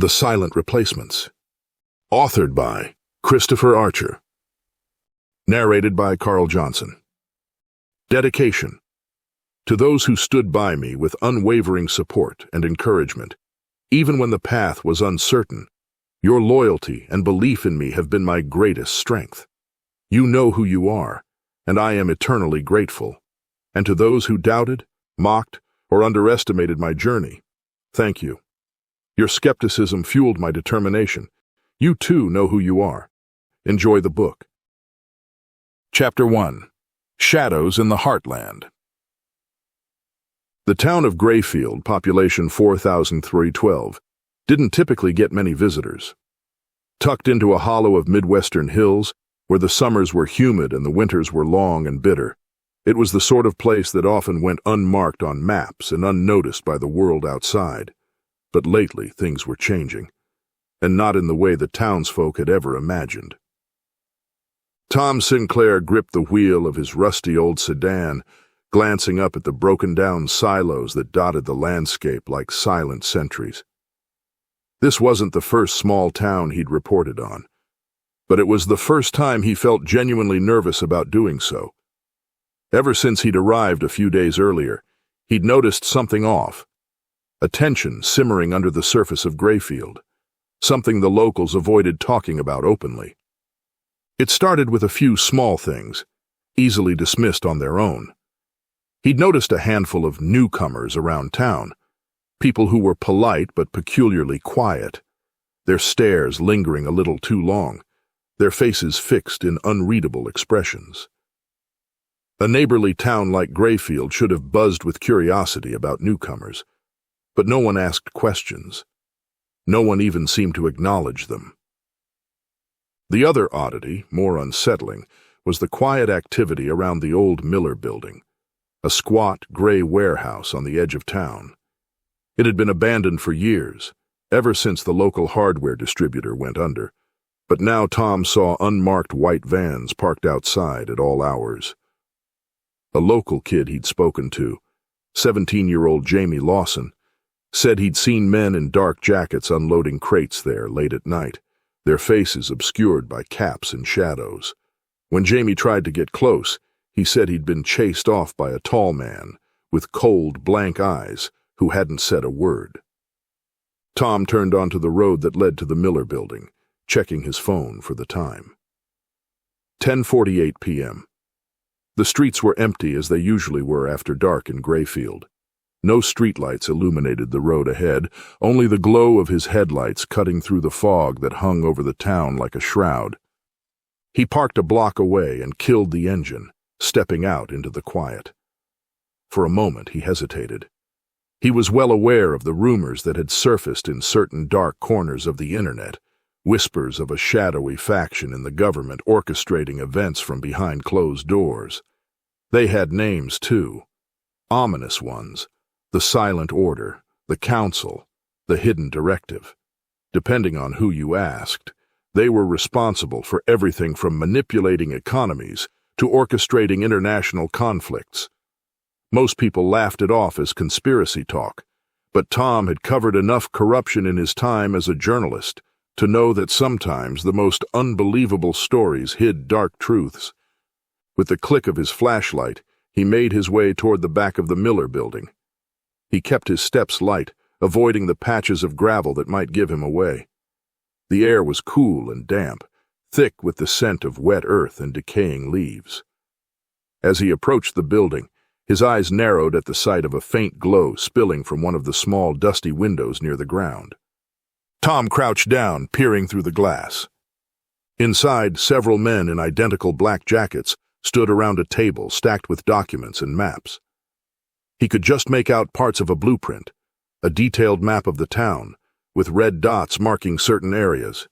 The Silent Replacements. Authored by Christopher Archer. Narrated by Carl Johnson. Dedication. To those who stood by me with unwavering support and encouragement, even when the path was uncertain, your loyalty and belief in me have been my greatest strength. You know who you are, and I am eternally grateful. And to those who doubted, mocked, or underestimated my journey, thank you. Your skepticism fueled my determination. You too know who you are. Enjoy the book. Chapter 1. Shadows in the Heartland. The town of Grayfield, population 4,312, didn't typically get many visitors. Tucked into a hollow of Midwestern hills, where the summers were humid and the winters were long and bitter, it was the sort of place that often went unmarked on maps and unnoticed by the world outside. But lately things were changing, and not in the way the townsfolk had ever imagined. Tom Sinclair gripped the wheel of his rusty old sedan, glancing up at the broken-down silos that dotted the landscape like silent sentries. This wasn't the first small town he'd reported on, but it was the first time he felt genuinely nervous about doing so. Ever since he'd arrived a few days earlier, he'd noticed something off. A tension simmering under the surface of Grayfield, something the locals avoided talking about openly. It started with a few small things, easily dismissed on their own. He'd noticed a handful of newcomers around town, people who were polite but peculiarly quiet, their stares lingering a little too long, their faces fixed in unreadable expressions. A neighborly town like Grayfield should have buzzed with curiosity about newcomers, but no one asked questions. No one even seemed to acknowledge them. The other oddity, more unsettling, was the quiet activity around the old Miller building, a squat, gray warehouse on the edge of town. It had been abandoned for years, ever since the local hardware distributor went under, but now Tom saw unmarked white vans parked outside at all hours. A local kid he'd spoken to, 17-year-old Jamie Lawson, said he'd seen men in dark jackets unloading crates there late at night, their faces obscured by caps and shadows. When Jamie tried to get close, he said he'd been chased off by a tall man with cold, blank eyes who hadn't said a word. Tom turned onto the road that led to the Miller building, checking his phone for the time. 10:48 p.m. The streets were empty as they usually were after dark in Grayfield. No streetlights illuminated the road ahead, only the glow of his headlights cutting through the fog that hung over the town like a shroud. He parked a block away and killed the engine, stepping out into the quiet. For a moment he hesitated. He was well aware of the rumors that had surfaced in certain dark corners of the internet, whispers of a shadowy faction in the government orchestrating events from behind closed doors. They had names, too. Ominous ones. The Silent Order, the Council, the Hidden Directive. Depending on who you asked, they were responsible for everything from manipulating economies to orchestrating international conflicts. Most people laughed it off as conspiracy talk, but Tom had covered enough corruption in his time as a journalist to know that sometimes the most unbelievable stories hid dark truths. With the click of his flashlight, he made his way toward the back of the Miller building. He kept his steps light, avoiding the patches of gravel that might give him away. The air was cool and damp, thick with the scent of wet earth and decaying leaves. As he approached the building, his eyes narrowed at the sight of a faint glow spilling from one of the small, dusty windows near the ground. Tom crouched down, peering through the glass. Inside, several men in identical black jackets stood around a table stacked with documents and maps. He could just make out parts of a blueprint, a detailed map of the town, with red dots marking certain areas.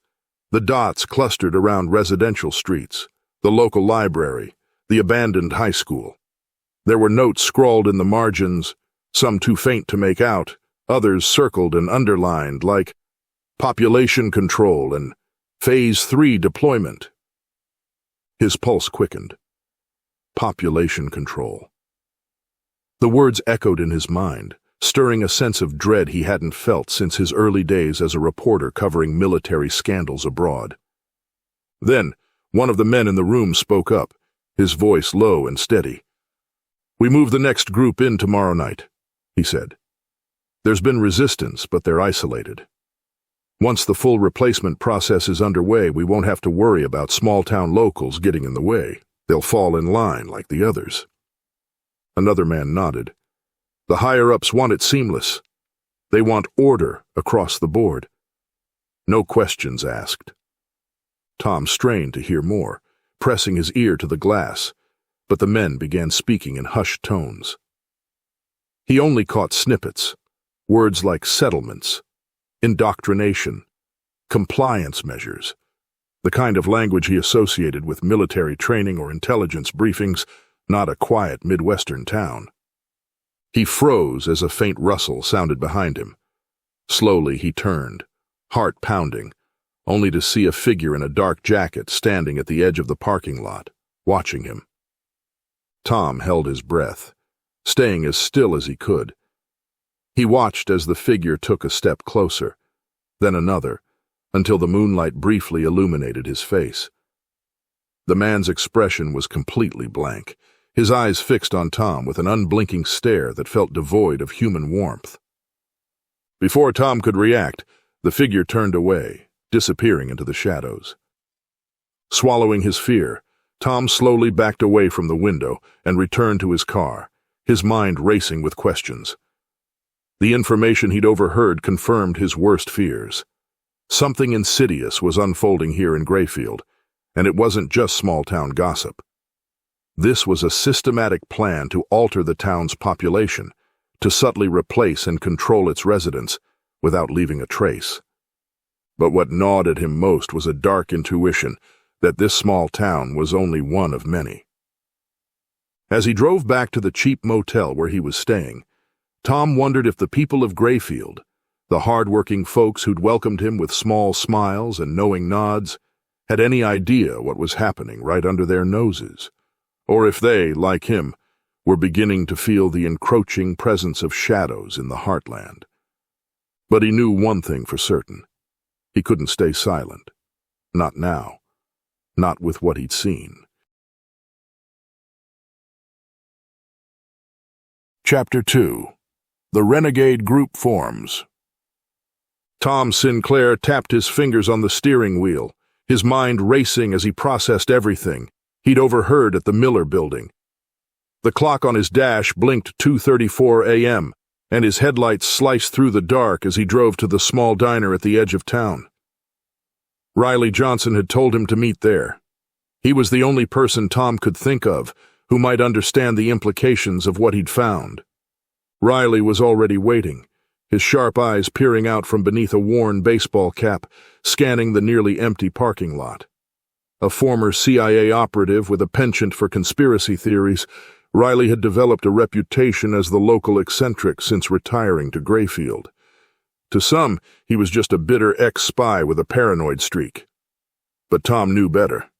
The dots clustered around residential streets, the local library, the abandoned high school. There were notes scrawled in the margins, some too faint to make out, others circled and underlined like population control and Phase 3 deployment. His pulse quickened. Population control. The words echoed in his mind, stirring a sense of dread he hadn't felt since his early days as a reporter covering military scandals abroad. Then, one of the men in the room spoke up, his voice low and steady. "We move the next group in tomorrow night," he said. "There's been resistance, but they're isolated. Once the full replacement process is underway, we won't have to worry about small-town locals getting in the way. They'll fall in line like the others." Another man nodded. "The higher-ups want it seamless. They want order across the board. No questions asked." Tom strained to hear more, pressing his ear to the glass, but the men began speaking in hushed tones. He only caught snippets, words like settlements, indoctrination, compliance measures, the kind of language he associated with military training or intelligence briefings, not a quiet Midwestern town. He froze as a faint rustle sounded behind him. Slowly he turned, heart pounding, only to see a figure in a dark jacket standing at the edge of the parking lot, watching him. Tom held his breath, staying as still as he could. He watched as the figure took a step closer, then another, until the moonlight briefly illuminated his face. The man's expression was completely blank, his eyes fixed on Tom with an unblinking stare that felt devoid of human warmth. Before Tom could react, the figure turned away, disappearing into the shadows. Swallowing his fear, Tom slowly backed away from the window and returned to his car, his mind racing with questions. The information he'd overheard confirmed his worst fears. Something insidious was unfolding here in Grayfield, and it wasn't just small-town gossip. This was a systematic plan to alter the town's population, to subtly replace and control its residents without leaving a trace. But what gnawed at him most was a dark intuition that this small town was only one of many. As he drove back to the cheap motel where he was staying, Tom wondered if the people of Grayfield, the hard-working folks who'd welcomed him with small smiles and knowing nods, had any idea what was happening right under their noses, or if they, like him, were beginning to feel the encroaching presence of shadows in the heartland. But he knew one thing for certain. He couldn't stay silent. Not now. Not with what he'd seen. Chapter 2. The Renegade Group Forms. Tom Sinclair tapped his fingers on the steering wheel, his mind racing as he processed everything he'd overheard at the Miller Building. The clock on his dash blinked 2:34 a.m., and his headlights sliced through the dark as he drove to the small diner at the edge of town. Riley Johnson had told him to meet there. He was the only person Tom could think of who might understand the implications of what he'd found. Riley was already waiting, his sharp eyes peering out from beneath a worn baseball cap, scanning the nearly empty parking lot. A former CIA operative with a penchant for conspiracy theories, Riley had developed a reputation as the local eccentric since retiring to Grayfield. To some, he was just a bitter ex-spy with a paranoid streak. But Tom knew better.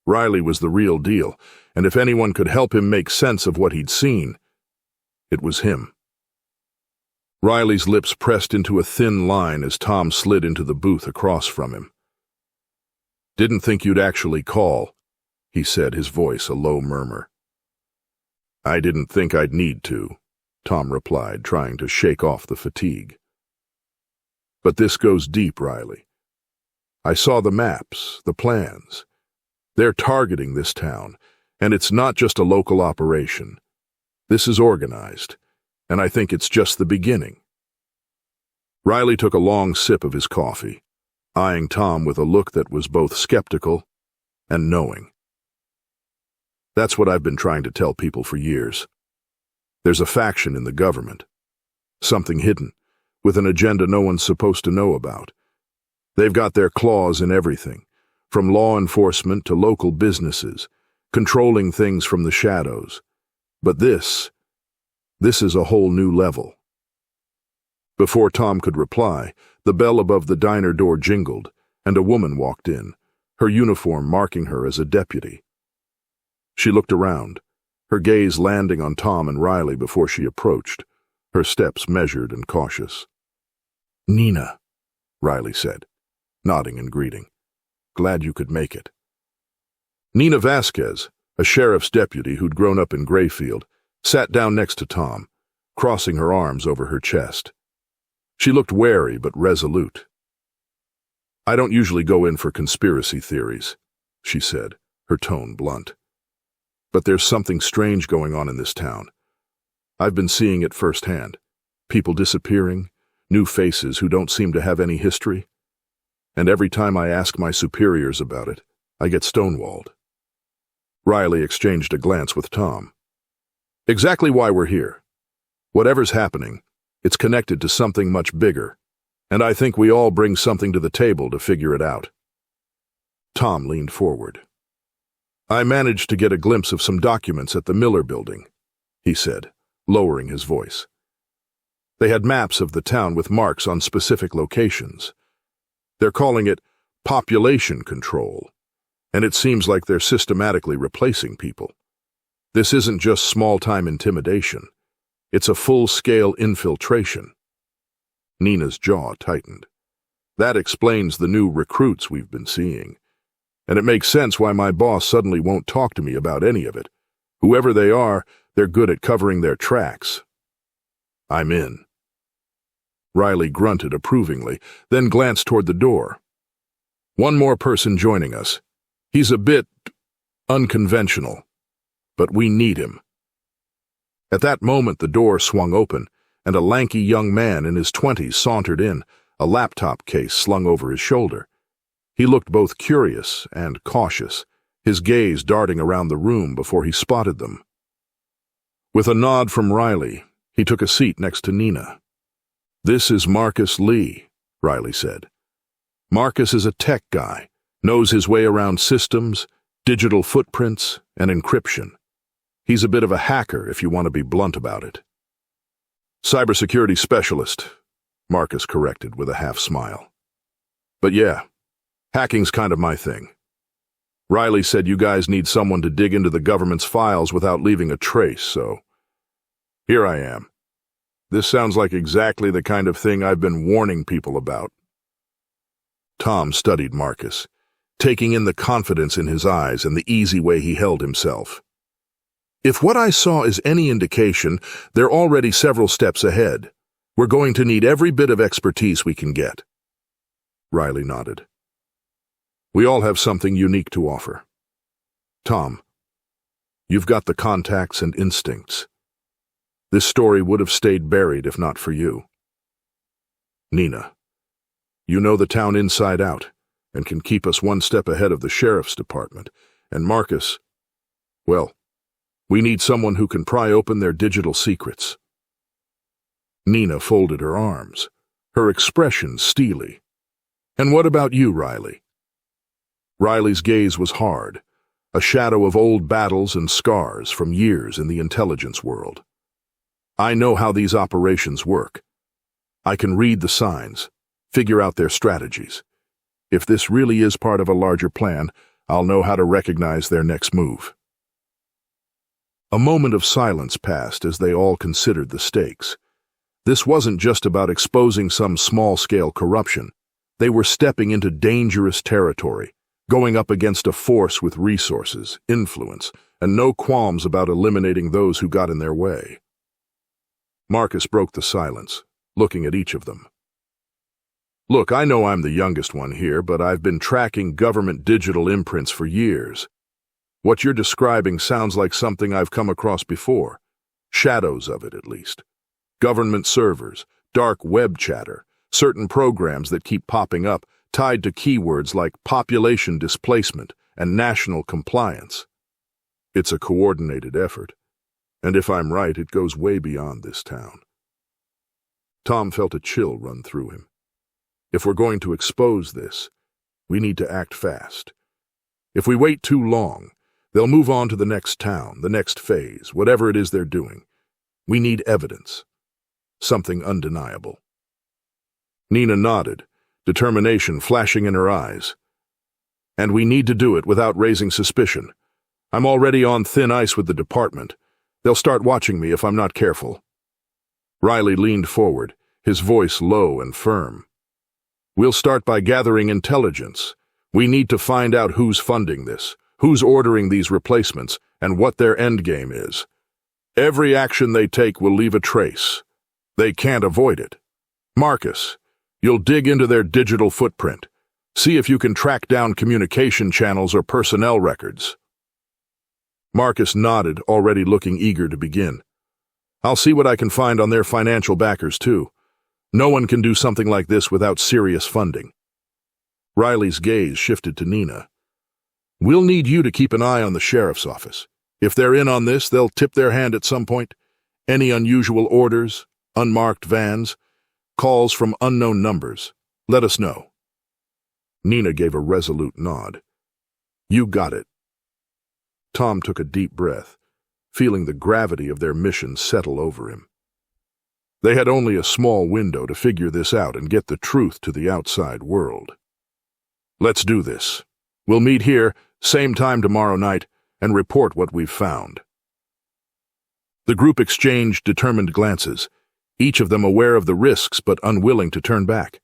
Riley was the real deal, and if anyone could help him make sense of what he'd seen, it was him. Riley's lips pressed into a thin line as Tom slid into the booth across from him. "Didn't think you'd actually call," he said, his voice a low murmur. "I didn't think I'd need to," Tom replied, trying to shake off the fatigue. "But this goes deep, Riley. I saw the maps, the plans. They're targeting this town, and it's not just a local operation. This is organized, and I think it's just the beginning." Riley took a long sip of his coffee, eyeing Tom with a look that was both skeptical and knowing. "That's what I've been trying to tell people for years. There's a faction in the government. Something hidden, with an agenda no one's supposed to know about. They've got their claws in everything, from law enforcement to local businesses, controlling things from the shadows. But this is a whole new level." Before Tom could reply, the bell above the diner door jingled, and a woman walked in, her uniform marking her as a deputy. She looked around, her gaze landing on Tom and Riley before she approached, her steps measured and cautious. "Nina," Riley said, nodding in greeting. "Glad you could make it." Nina Vasquez, a sheriff's deputy who'd grown up in Grayfield, sat down next to Tom, crossing her arms over her chest. She looked wary but resolute. "I don't usually go in for conspiracy theories," she said, her tone blunt. "But there's something strange going on in this town. I've been seeing it firsthand. People disappearing, new faces who don't seem to have any history. And every time I ask my superiors about it, I get stonewalled." Riley exchanged a glance with Tom. "Exactly why we're here. Whatever's happening, it's connected to something much bigger, and I think we all bring something to the table to figure it out." Tom leaned forward. "I managed to get a glimpse of some documents at the Miller Building," he said, lowering his voice. "They had maps of the town with marks on specific locations. They're calling it population control, and it seems like they're systematically replacing people. This isn't just small-time intimidation. It's a full-scale infiltration." Nina's jaw tightened. "That explains the new recruits we've been seeing. And it makes sense why my boss suddenly won't talk to me about any of it. Whoever they are, they're good at covering their tracks." "I'm in." Riley grunted approvingly, then glanced toward the door. "One more person joining us. He's a bit unconventional, but we need him." At that moment, the door swung open, and a lanky young man in his 20s sauntered in, a laptop case slung over his shoulder. He looked both curious and cautious, his gaze darting around the room before he spotted them. With a nod from Riley, he took a seat next to Nina. "This is Marcus Lee," Riley said. "Marcus is a tech guy, knows his way around systems, digital footprints, and encryption. He's a bit of a hacker, if you want to be blunt about it." "Cybersecurity specialist," Marcus corrected with a half-smile. "But yeah, hacking's kind of my thing. Riley said you guys need someone to dig into the government's files without leaving a trace, so here I am. This sounds like exactly the kind of thing I've been warning people about." Tom studied Marcus, taking in the confidence in his eyes and the easy way he held himself. "If what I saw is any indication, they're already several steps ahead. We're going to need every bit of expertise we can get." Riley nodded. "We all have something unique to offer. Tom, you've got the contacts and instincts. This story would have stayed buried if not for you. Nina, you know the town inside out and can keep us one step ahead of the sheriff's department. And Marcus, well, we need someone who can pry open their digital secrets." Nina folded her arms, her expression steely. "And what about you, Riley?" Riley's gaze was hard, a shadow of old battles and scars from years in the intelligence world. "I know how these operations work. I can read the signs, figure out their strategies. If this really is part of a larger plan, I'll know how to recognize their next move." A moment of silence passed as they all considered the stakes. This wasn't just about exposing some small-scale corruption. They were stepping into dangerous territory, going up against a force with resources, influence, and no qualms about eliminating those who got in their way. Marcus broke the silence, looking at each of them. "Look, I know I'm the youngest one here, but I've been tracking government digital imprints for years. What you're describing sounds like something I've come across before. Shadows of it, at least. Government servers, dark web chatter, certain programs that keep popping up, tied to keywords like population displacement and national compliance. It's a coordinated effort, and if I'm right, it goes way beyond this town." Tom felt a chill run through him. If we're going to expose this, we need to act fast. If we wait too long, they'll move on to the next town, the next phase, whatever it is they're doing. We need evidence. Something undeniable. Nina nodded, determination flashing in her eyes. "And we need to do it without raising suspicion. I'm already on thin ice with the department. They'll start watching me if I'm not careful." Riley leaned forward, his voice low and firm. "We'll start by gathering intelligence. We need to find out who's funding this, who's ordering these replacements, and what their endgame is. Every action they take will leave a trace. They can't avoid it. Marcus, you'll dig into their digital footprint. See if you can track down communication channels or personnel records." Marcus nodded, already looking eager to begin. "I'll see what I can find on their financial backers, too. No one can do something like this without serious funding." Riley's gaze shifted to Nina. "We'll need you to keep an eye on the sheriff's office. If they're in on this, they'll tip their hand at some point. Any unusual orders, unmarked vans, calls from unknown numbers, let us know." Nina gave a resolute nod. "You got it." Tom took a deep breath, feeling the gravity of their mission settle over him. They had only a small window to figure this out and get the truth to the outside world. "Let's do this. We'll meet here, same time tomorrow night, and report what we've found." The group exchanged determined glances, each of them aware of the risks but unwilling to turn back.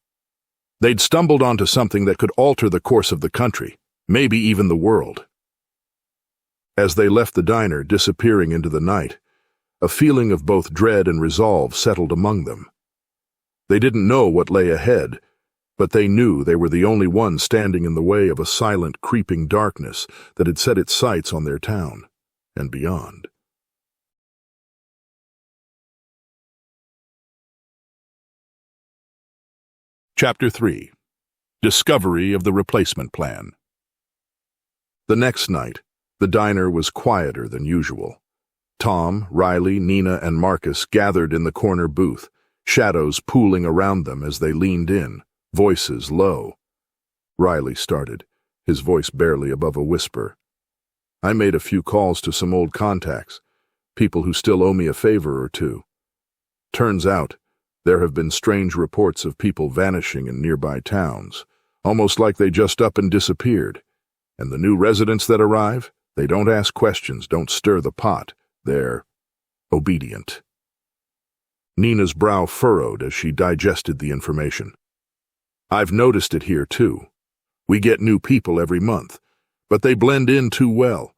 They'd stumbled onto something that could alter the course of the country, maybe even the world. As they left the diner, disappearing into the night, a feeling of both dread and resolve settled among them. They didn't know what lay ahead, but they knew they were the only ones standing in the way of a silent, creeping darkness that had set its sights on their town and beyond. Chapter 3. Discovery of the Replacement Plan. The next night, the diner was quieter than usual. Tom, Riley, Nina, and Marcus gathered in the corner booth, shadows pooling around them as they leaned in, voices low. Riley started, his voice barely above a whisper. "I made a few calls to some old contacts, people who still owe me a favor or two. Turns out, there have been strange reports of people vanishing in nearby towns, almost like they just up and disappeared. And the new residents that arrive, they don't ask questions, don't stir the pot. They're obedient." Nina's brow furrowed as she digested the information. "I've noticed it here, too. We get new people every month, but they blend in too well.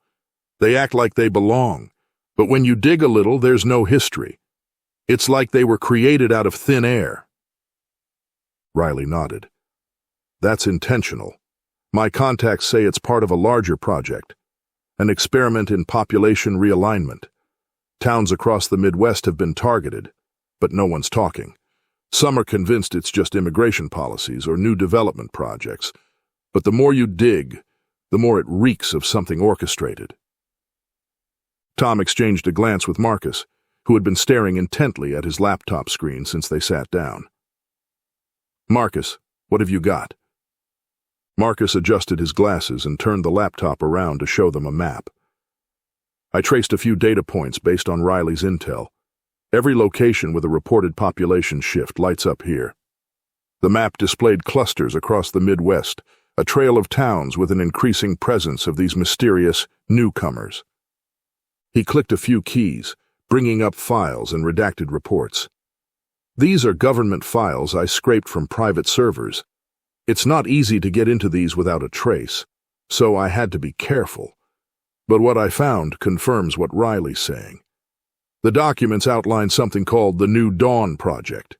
They act like they belong, but when you dig a little, there's no history. It's like they were created out of thin air." Riley nodded. "That's intentional. My contacts say it's part of a larger project, an experiment in population realignment. Towns across the Midwest have been targeted, but no one's talking. Some are convinced it's just immigration policies or new development projects, but the more you dig, the more it reeks of something orchestrated." Tom exchanged a glance with Marcus, who had been staring intently at his laptop screen since they sat down. "Marcus, what have you got?" Marcus adjusted his glasses and turned the laptop around to show them a map. "I traced a few data points based on Riley's intel. Every location with a reported population shift lights up here." The map displayed clusters across the Midwest, a trail of towns with an increasing presence of these mysterious newcomers. He clicked a few keys, bringing up files and redacted reports. "These are government files I scraped from private servers. It's not easy to get into these without a trace, so I had to be careful. But what I found confirms what Riley's saying. The documents outline something called the New Dawn Project.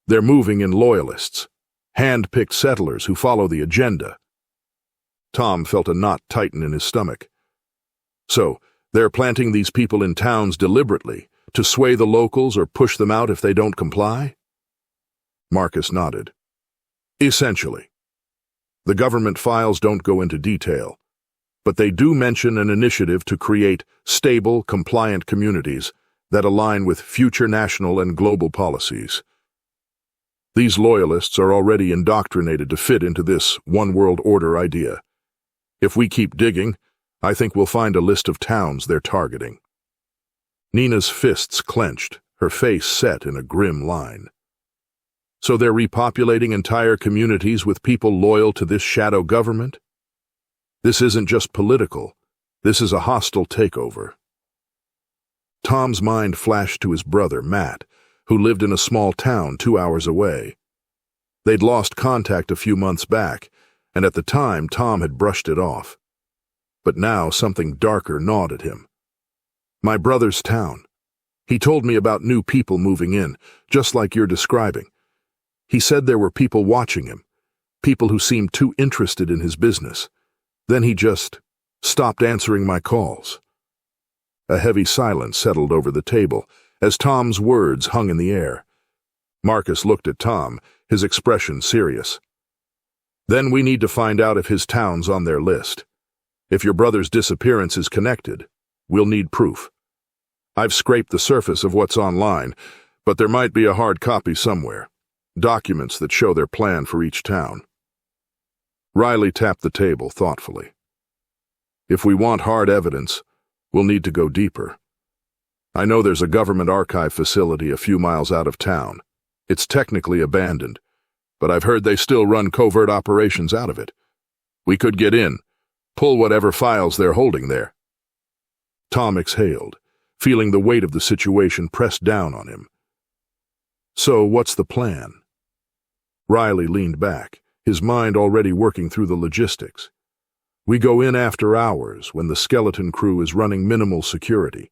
They're moving in loyalists, hand-picked settlers who follow the agenda." Tom felt a knot tighten in his stomach. "So, they're planting these people in towns deliberately, to sway the locals or push them out if they don't comply?" Marcus nodded. "Essentially. The government files don't go into detail, but they do mention an initiative to create stable, compliant communities that align with future national and global policies. These loyalists are already indoctrinated to fit into this one-world order idea. If we keep digging, I think we'll find a list of towns they're targeting." Nina's fists clenched, her face set in a grim line. "So they're repopulating entire communities with people loyal to this shadow government? This isn't just political. This is a hostile takeover." Tom's mind flashed to his brother, Matt, who lived in a small town 2 hours away. They'd lost contact a few months back, and at the time Tom had brushed it off. But now something darker gnawed at him. My brother's town. He told me about new people moving in, just like you're describing. He said there were people watching him, people who seemed too interested in his business. Then he just stopped answering my calls. A heavy silence settled over the table as Tom's words hung in the air. Marcus looked at Tom, his expression serious. Then we need to find out if his town's on their list. If your brother's disappearance is connected, we'll need proof. I've scraped the surface of what's online, but there might be a hard copy somewhere. Documents that show their plan for each town. Riley tapped the table thoughtfully. If we want hard evidence, we'll need to go deeper. I know there's a government archive facility a few miles out of town. It's technically abandoned, but I've heard they still run covert operations out of it. We could get in, pull whatever files they're holding there. Tom exhaled, feeling the weight of the situation pressed down on him. So what's the plan? Riley leaned back, his mind already working through the logistics. We go in after hours when the skeleton crew is running minimal security.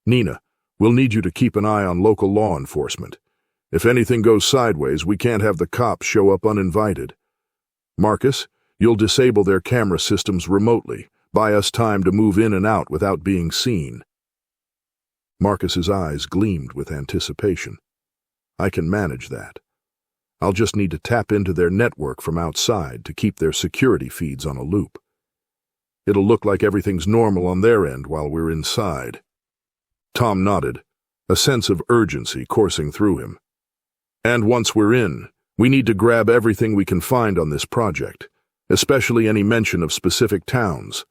Nina, we'll need you to keep an eye on local law enforcement. If anything goes sideways, we can't have the cops show up uninvited. Marcus, you'll disable their camera systems remotely, buy us time to move in and out without being seen. Marcus's eyes gleamed with anticipation. I can manage that. I'll just need to tap into their network from outside to keep their security feeds on a loop. It'll look like everything's normal on their end while we're inside. Tom nodded, a sense of urgency coursing through him. And once we're in, we need to grab everything we can find on this project, especially any mention of specific towns.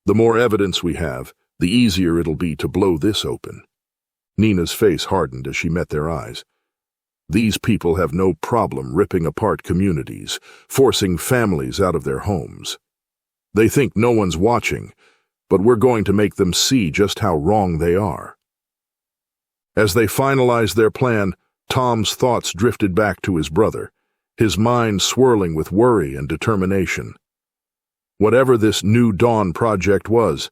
The more evidence we have, the easier it'll be to blow this open. Nina's face hardened as she met their eyes. These people have no problem ripping apart communities, forcing families out of their homes. They think no one's watching, but we're going to make them see just how wrong they are. As they finalized their plan, Tom's thoughts drifted back to his brother, his mind swirling with worry and determination. Whatever this New Dawn project was,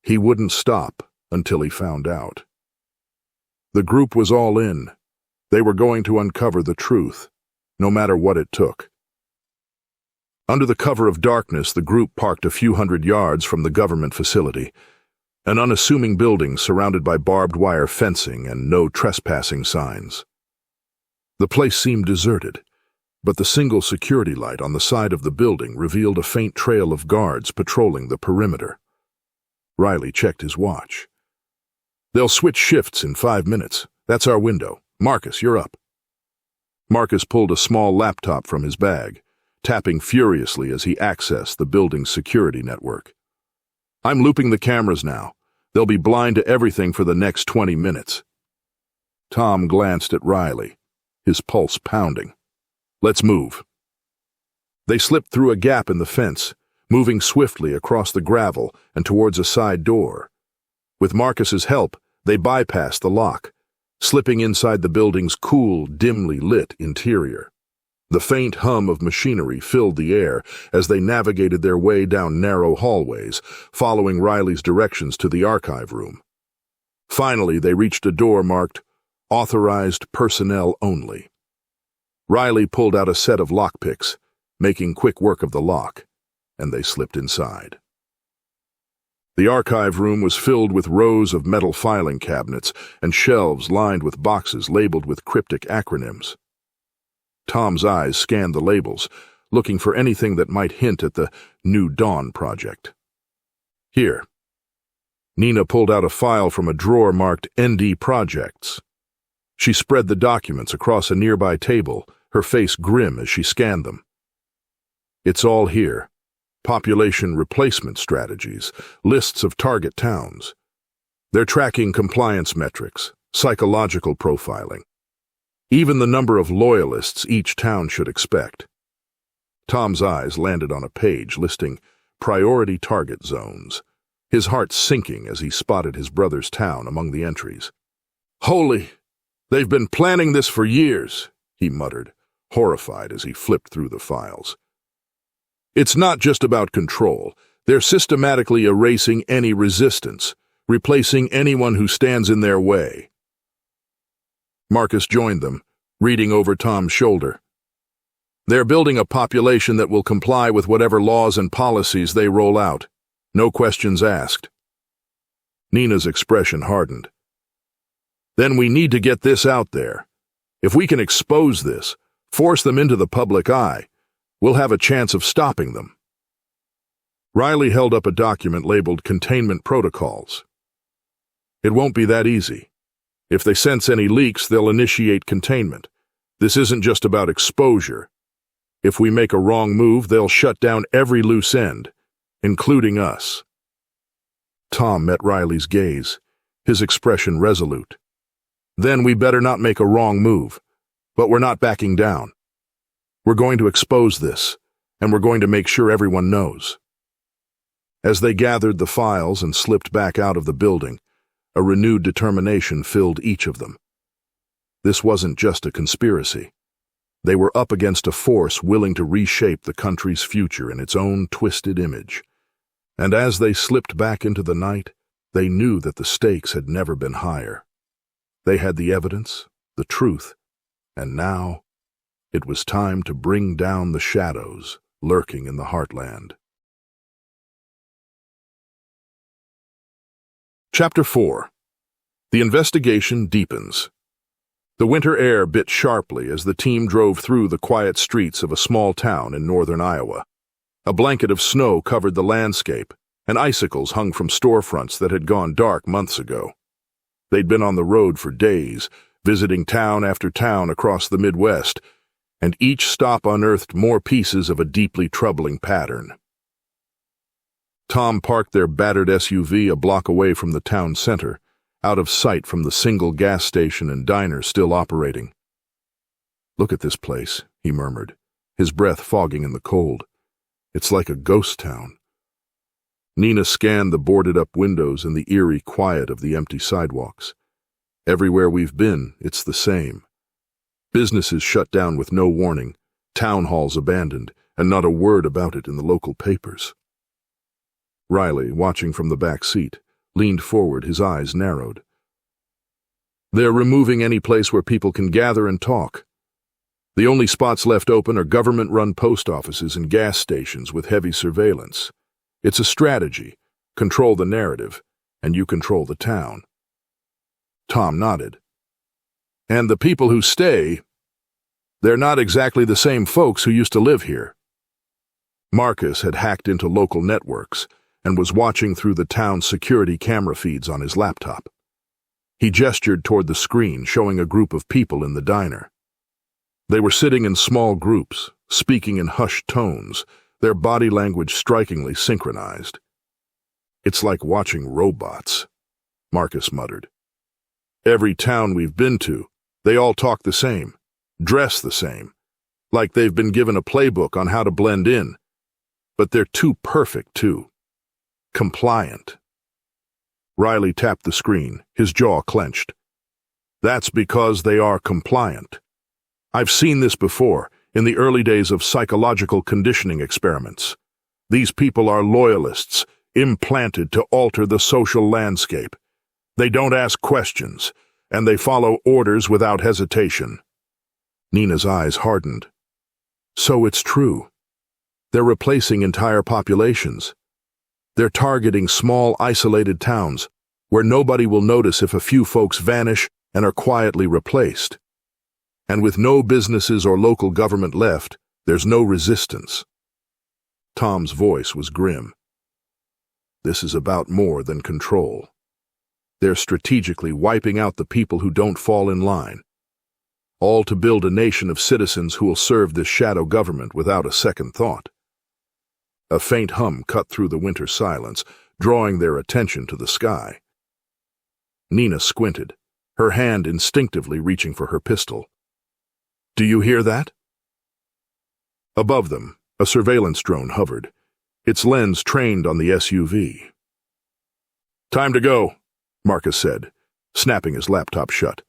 he wouldn't stop until he found out. The group was all in. They were going to uncover the truth, no matter what it took. Under the cover of darkness, the group parked a few hundred yards from the government facility, an unassuming building surrounded by barbed wire fencing and no trespassing signs. The place seemed deserted, but the single security light on the side of the building revealed a faint trail of guards patrolling the perimeter. Riley checked his watch. They'll switch shifts in 5 minutes. That's our window. Marcus, you're up. Marcus pulled a small laptop from his bag, tapping furiously as he accessed the building's security network. I'm looping the cameras now. They'll be blind to everything for the next 20 minutes. Tom glanced at Riley, his pulse pounding. Let's move. They slipped through a gap in the fence, moving swiftly across the gravel and towards a side door. With Marcus's help, they bypassed the lock, slipping inside the building's cool, dimly lit interior. The faint hum of machinery filled the air as they navigated their way down narrow hallways, following Riley's directions to the archive room. Finally, they reached a door marked, Authorized Personnel Only. Riley pulled out a set of lockpicks, making quick work of the lock, and they slipped inside. The archive room was filled with rows of metal filing cabinets and shelves lined with boxes labeled with cryptic acronyms. Tom's eyes scanned the labels, looking for anything that might hint at the New Dawn project. Here. Nina pulled out a file from a drawer marked ND Projects. She spread the documents across a nearby table, her face grim as she scanned them. It's all here. Population replacement strategies, lists of target towns. They're tracking compliance metrics, psychological profiling. Even the number of loyalists each town should expect. Tom's eyes landed on a page listing priority target zones, his heart sinking as he spotted his brother's town among the entries. Holy! They've been planning this for years, he muttered, horrified as he flipped through the files. It's not just about control. They're systematically erasing any resistance, replacing anyone who stands in their way. Marcus joined them, reading over Tom's shoulder. They're building a population that will comply with whatever laws and policies they roll out. No questions asked. Nina's expression hardened. Then we need to get this out there. If we can expose this, force them into the public eye, we'll have a chance of stopping them. Riley held up a document labeled Containment Protocols. It won't be that easy. If they sense any leaks, they'll initiate containment. This isn't just about exposure. If we make a wrong move, they'll shut down every loose end, including us. Tom met Riley's gaze, his expression resolute. Then we better not make a wrong move, but we're not backing down. We're going to expose this, and we're going to make sure everyone knows. As they gathered the files and slipped back out of the building, a renewed determination filled each of them. This wasn't just a conspiracy. They were up against a force willing to reshape the country's future in its own twisted image. And as they slipped back into the night, they knew that the stakes had never been higher. They had the evidence, the truth, and now it was time to bring down the shadows lurking in the heartland. Chapter 4. The investigation deepens. The winter air bit sharply as the team drove through the quiet streets of a small town in northern Iowa. A blanket of snow covered the landscape, and icicles hung from storefronts that had gone dark months ago. They'd been on the road for days, visiting town after town across the Midwest, and each stop unearthed more pieces of a deeply troubling pattern. Tom parked their battered SUV a block away from the town center, out of sight from the single gas station and diner still operating. "Look at this place," he murmured, his breath fogging in the cold. "It's like a ghost town." Nina scanned the boarded-up windows and the eerie quiet of the empty sidewalks. "Everywhere we've been, it's the same. Businesses shut down with no warning, town halls abandoned, and not a word about it in the local papers." Riley, watching from the back seat, leaned forward, his eyes narrowed. "They're removing any place where people can gather and talk. The only spots left open are government-run post offices and gas stations with heavy surveillance. It's a strategy. Control the narrative, and you control the town." Tom nodded. "And the people who stay, they're not exactly the same folks who used to live here." Marcus had hacked into local networks and was watching through the town's security camera feeds on his laptop. He gestured toward the screen, showing a group of people in the diner. They were sitting in small groups, speaking in hushed tones, their body language strikingly synchronized. "It's like watching robots," Marcus muttered. "Every town we've been to, they all talk the same, dress the same, like they've been given a playbook on how to blend in. But they're too perfect, too. Compliant." Riley tapped the screen, his jaw clenched. "That's because they are compliant. I've seen this before, in the early days of psychological conditioning experiments. These people are loyalists, implanted to alter the social landscape. They don't ask questions, and they follow orders without hesitation." Nina's eyes hardened. "So it's true. They're replacing entire populations. They're targeting small, isolated towns where nobody will notice if a few folks vanish and are quietly replaced. And with no businesses or local government left, there's no resistance." Tom's voice was grim. "This is about more than control. They're strategically wiping out the people who don't fall in line, all to build a nation of citizens who will serve this shadow government without a second thought." A faint hum cut through the winter silence, drawing their attention to the sky. Nina squinted, her hand instinctively reaching for her pistol. "Do you hear that?" Above them, a surveillance drone hovered, its lens trained on the SUV. "Time to go," Marcus said, snapping his laptop shut.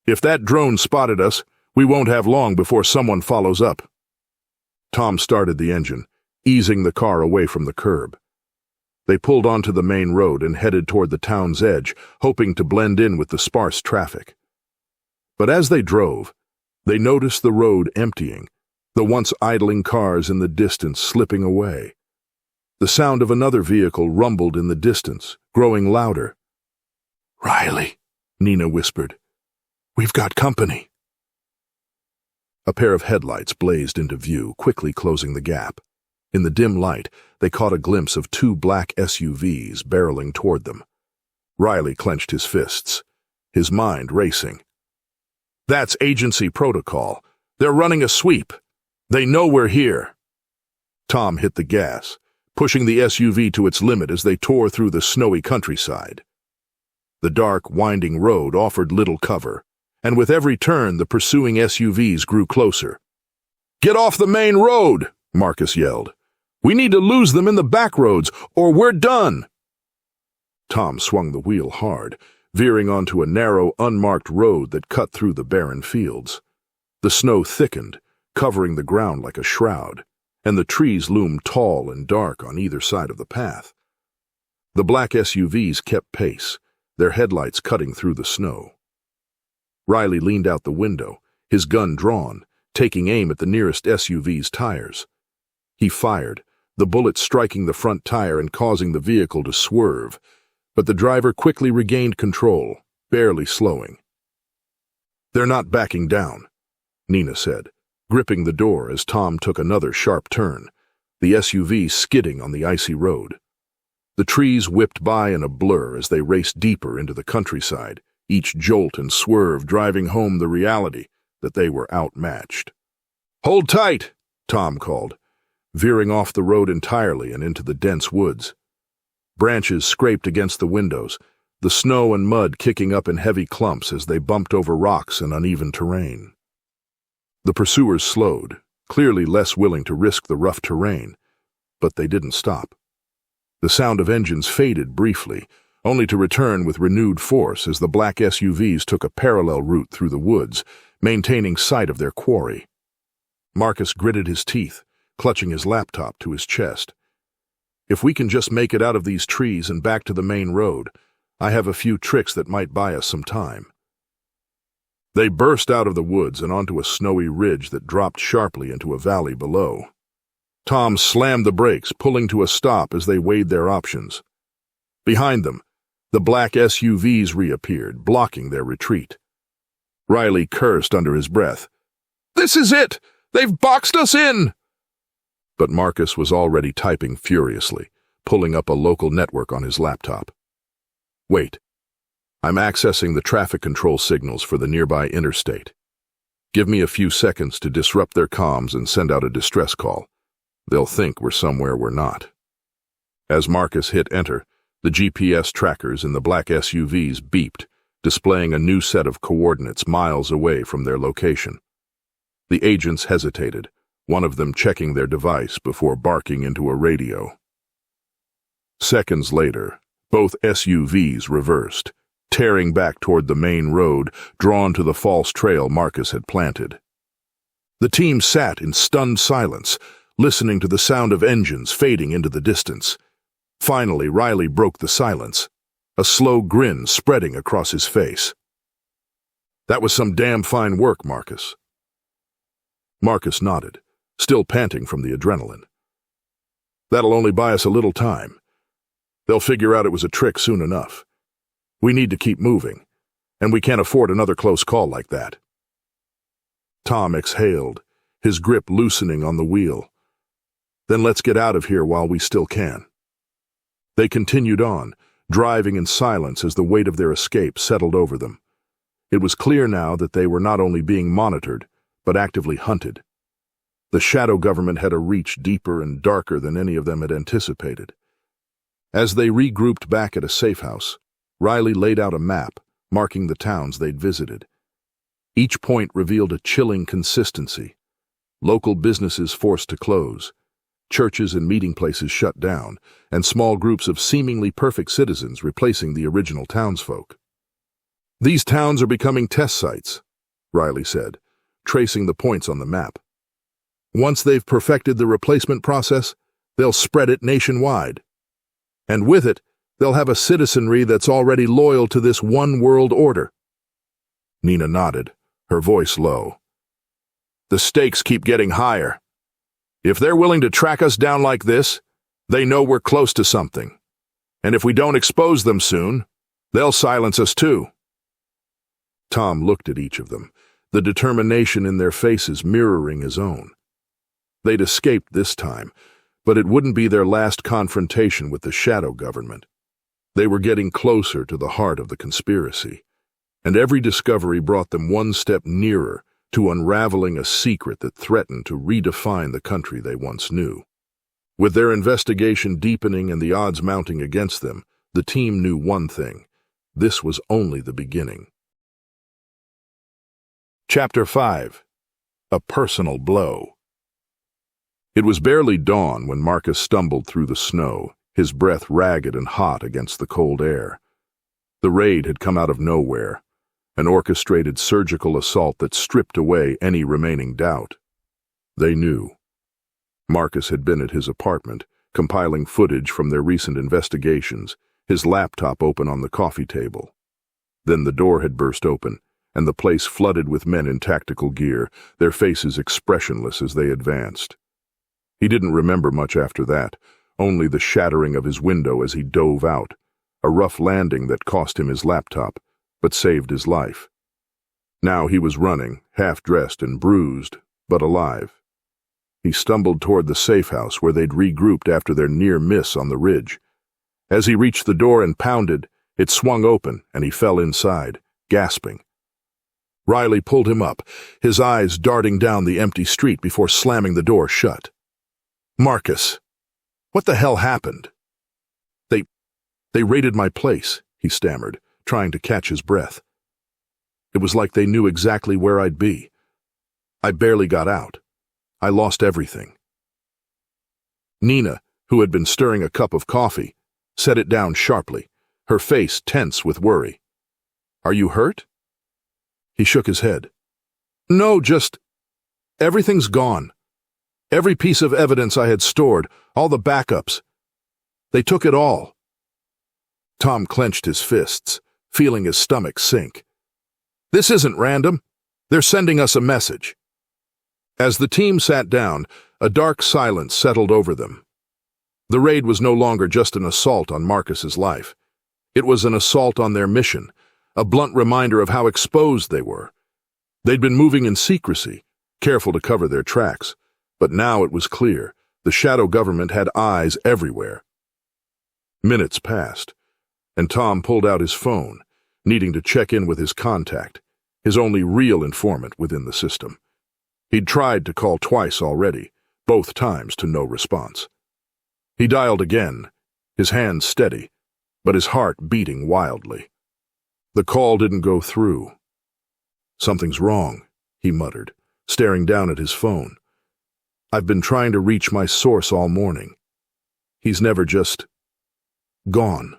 If that drone spotted us, we won't have long before someone follows up. Tom started the engine, easing the car away from the curb. They pulled onto the main road and headed toward the town's edge, hoping to blend in with the sparse traffic. But as they drove, they noticed the road emptying, the once idling cars in the distance slipping away. The sound of another vehicle rumbled in the distance, growing louder. "Riley," Nina whispered. "We've got company." A pair of headlights blazed into view, quickly closing the gap. In the dim light, they caught a glimpse of two black SUVs barreling toward them. Riley clenched his fists, his mind racing. "That's agency protocol. They're running a sweep. They know we're here." Tom hit the gas, pushing the SUV to its limit as they tore through the snowy countryside. The dark, winding road offered little cover, and with every turn the pursuing SUVs grew closer. "Get off the main road!" Marcus yelled. "We need to lose them in the back roads, or we're done!" Tom swung the wheel hard, veering onto a narrow, unmarked road that cut through the barren fields. The snow thickened, covering the ground like a shroud, and the trees loomed tall and dark on either side of the path. The black SUVs kept pace, their headlights cutting through the snow. Riley leaned out the window, his gun drawn, taking aim at the nearest SUV's tires. He fired, the bullet striking the front tire and causing the vehicle to swerve, but the driver quickly regained control, barely slowing. "They're not backing down," Nina said, gripping the door as Tom took another sharp turn, the SUV skidding on the icy road. The trees whipped by in a blur as they raced deeper into the countryside, each jolt and swerve driving home the reality that they were outmatched. "Hold tight," Tom called, veering off the road entirely and into the dense woods. Branches scraped against the windows, the snow and mud kicking up in heavy clumps as they bumped over rocks and uneven terrain. The pursuers slowed, clearly less willing to risk the rough terrain, but they didn't stop. The sound of engines faded briefly, only to return with renewed force as the black SUVs took a parallel route through the woods, maintaining sight of their quarry. Marcus gritted his teeth, clutching his laptop to his chest. "If we can just make it out of these trees and back to the main road, I have a few tricks that might buy us some time." They burst out of the woods and onto a snowy ridge that dropped sharply into a valley below. Tom slammed the brakes, pulling to a stop as they weighed their options. Behind them, the black SUVs reappeared, blocking their retreat. Riley cursed under his breath. "This is it! They've boxed us in!" But Marcus was already typing furiously, pulling up a local network on his laptop. "Wait. I'm accessing the traffic control signals for the nearby interstate. Give me a few seconds to disrupt their comms and send out a distress call. They'll think we're somewhere we're not." As Marcus hit enter, the GPS trackers in the black SUVs beeped, displaying a new set of coordinates miles away from their location. The agents hesitated, one of them checking their device before barking into a radio. Seconds later, both SUVs reversed, tearing back toward the main road, drawn to the false trail Marcus had planted. The team sat in stunned silence, listening to the sound of engines fading into the distance. Finally, Riley broke the silence, a slow grin spreading across his face. "That was some damn fine work, Marcus." Marcus nodded, still panting from the adrenaline. "That'll only buy us a little time. They'll figure out it was a trick soon enough. We need to keep moving, and we can't afford another close call like that." Tom exhaled, his grip loosening on the wheel. "Then let's get out of here while we still can." They continued on, driving in silence as the weight of their escape settled over them. It was clear now that they were not only being monitored, but actively hunted. The shadow government had a reach deeper and darker than any of them had anticipated. As they regrouped back at a safe house, Riley laid out a map, marking the towns they'd visited. Each point revealed a chilling consistency. Local businesses forced to close, churches and meeting places shut down, and small groups of seemingly perfect citizens replacing the original townsfolk. These towns are becoming test sites, Riley said, tracing the points on the map. Once they've perfected the replacement process, they'll spread it nationwide. And with it, they'll have a citizenry that's already loyal to this one world order. Nina nodded, her voice low. The stakes keep getting higher. If they're willing to track us down like this, they know we're close to something. And if we don't expose them soon, they'll silence us too. Tom looked at each of them, the determination in their faces mirroring his own. They'd escaped this time, but it wouldn't be their last confrontation with the shadow government. They were getting closer to the heart of the conspiracy, and every discovery brought them one step nearer to unraveling a secret that threatened to redefine the country they once knew. With their investigation deepening and the odds mounting against them, the team knew one thing: this was only the beginning. Chapter 5. A Personal Blow. It was barely dawn when Marcus stumbled through the snow, his breath ragged and hot against the cold air. The raid had come out of nowhere, an orchestrated surgical assault that stripped away any remaining doubt. They knew. Marcus had been at his apartment, compiling footage from their recent investigations, his laptop open on the coffee table. Then the door had burst open, and the place flooded with men in tactical gear, their faces expressionless as they advanced. He didn't remember much after that, only the shattering of his window as he dove out, a rough landing that cost him his laptop, but saved his life. Now he was running, half-dressed and bruised, but alive. He stumbled toward the safe house where they'd regrouped after their near miss on the ridge. As he reached the door and pounded, it swung open and he fell inside, gasping. Riley pulled him up, his eyes darting down the empty street before slamming the door shut. Marcus, what the hell happened? They raided my place, he stammered, trying to catch his breath. It was like they knew exactly where I'd be. I barely got out. I lost everything. Nina, who had been stirring a cup of coffee, set it down sharply, her face tense with worry. Are you hurt? He shook his head. No, just... everything's gone. Every piece of evidence I had stored, all the backups. They took it all. Tom clenched his fists, feeling his stomach sink. This isn't random. They're sending us a message. As the team sat down, a dark silence settled over them. The raid was no longer just an assault on Marcus's life. It was an assault on their mission, a blunt reminder of how exposed they were. They'd been moving in secrecy, careful to cover their tracks, but now it was clear the shadow government had eyes everywhere. Minutes passed, and Tom pulled out his phone, needing to check in with his contact, his only real informant within the system. He'd tried to call twice already, both times to no response. He dialed again, his hands steady, but his heart beating wildly. The call didn't go through. Something's wrong, he muttered, staring down at his phone. I've been trying to reach my source all morning. He's never just... gone.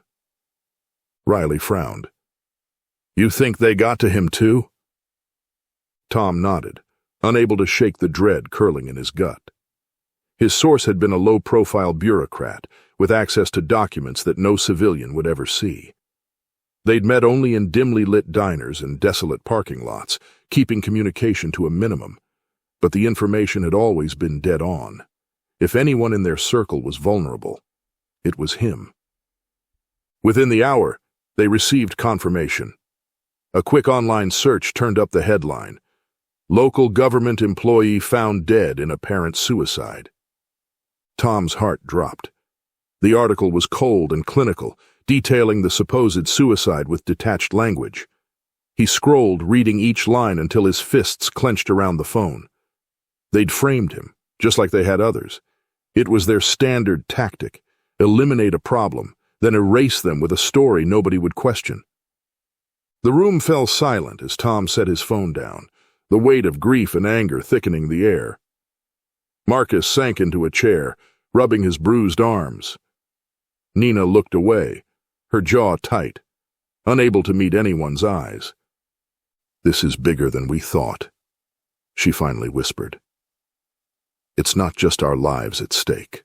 Riley frowned. You think they got to him too? Tom nodded, unable to shake the dread curling in his gut. His source had been a low-profile bureaucrat with access to documents that no civilian would ever see. They'd met only in dimly lit diners and desolate parking lots, keeping communication to a minimum, but the information had always been dead on. If anyone in their circle was vulnerable, it was him. Within the hour, they received confirmation. A quick online search turned up the headline: Local government employee found dead in apparent suicide. Tom's heart dropped. The article was cold and clinical, detailing the supposed suicide with detached language. He scrolled, reading each line until his fists clenched around the phone. They'd framed him, just like they had others. It was their standard tactic: eliminate a problem, then erase them with a story nobody would question. The room fell silent as Tom set his phone down, the weight of grief and anger thickening the air. Marcus sank into a chair, rubbing his bruised arms. Nina looked away, her jaw tight. unable to meet anyone's eyes. "This is bigger than we thought," she finally whispered. "It's not just our lives at stake.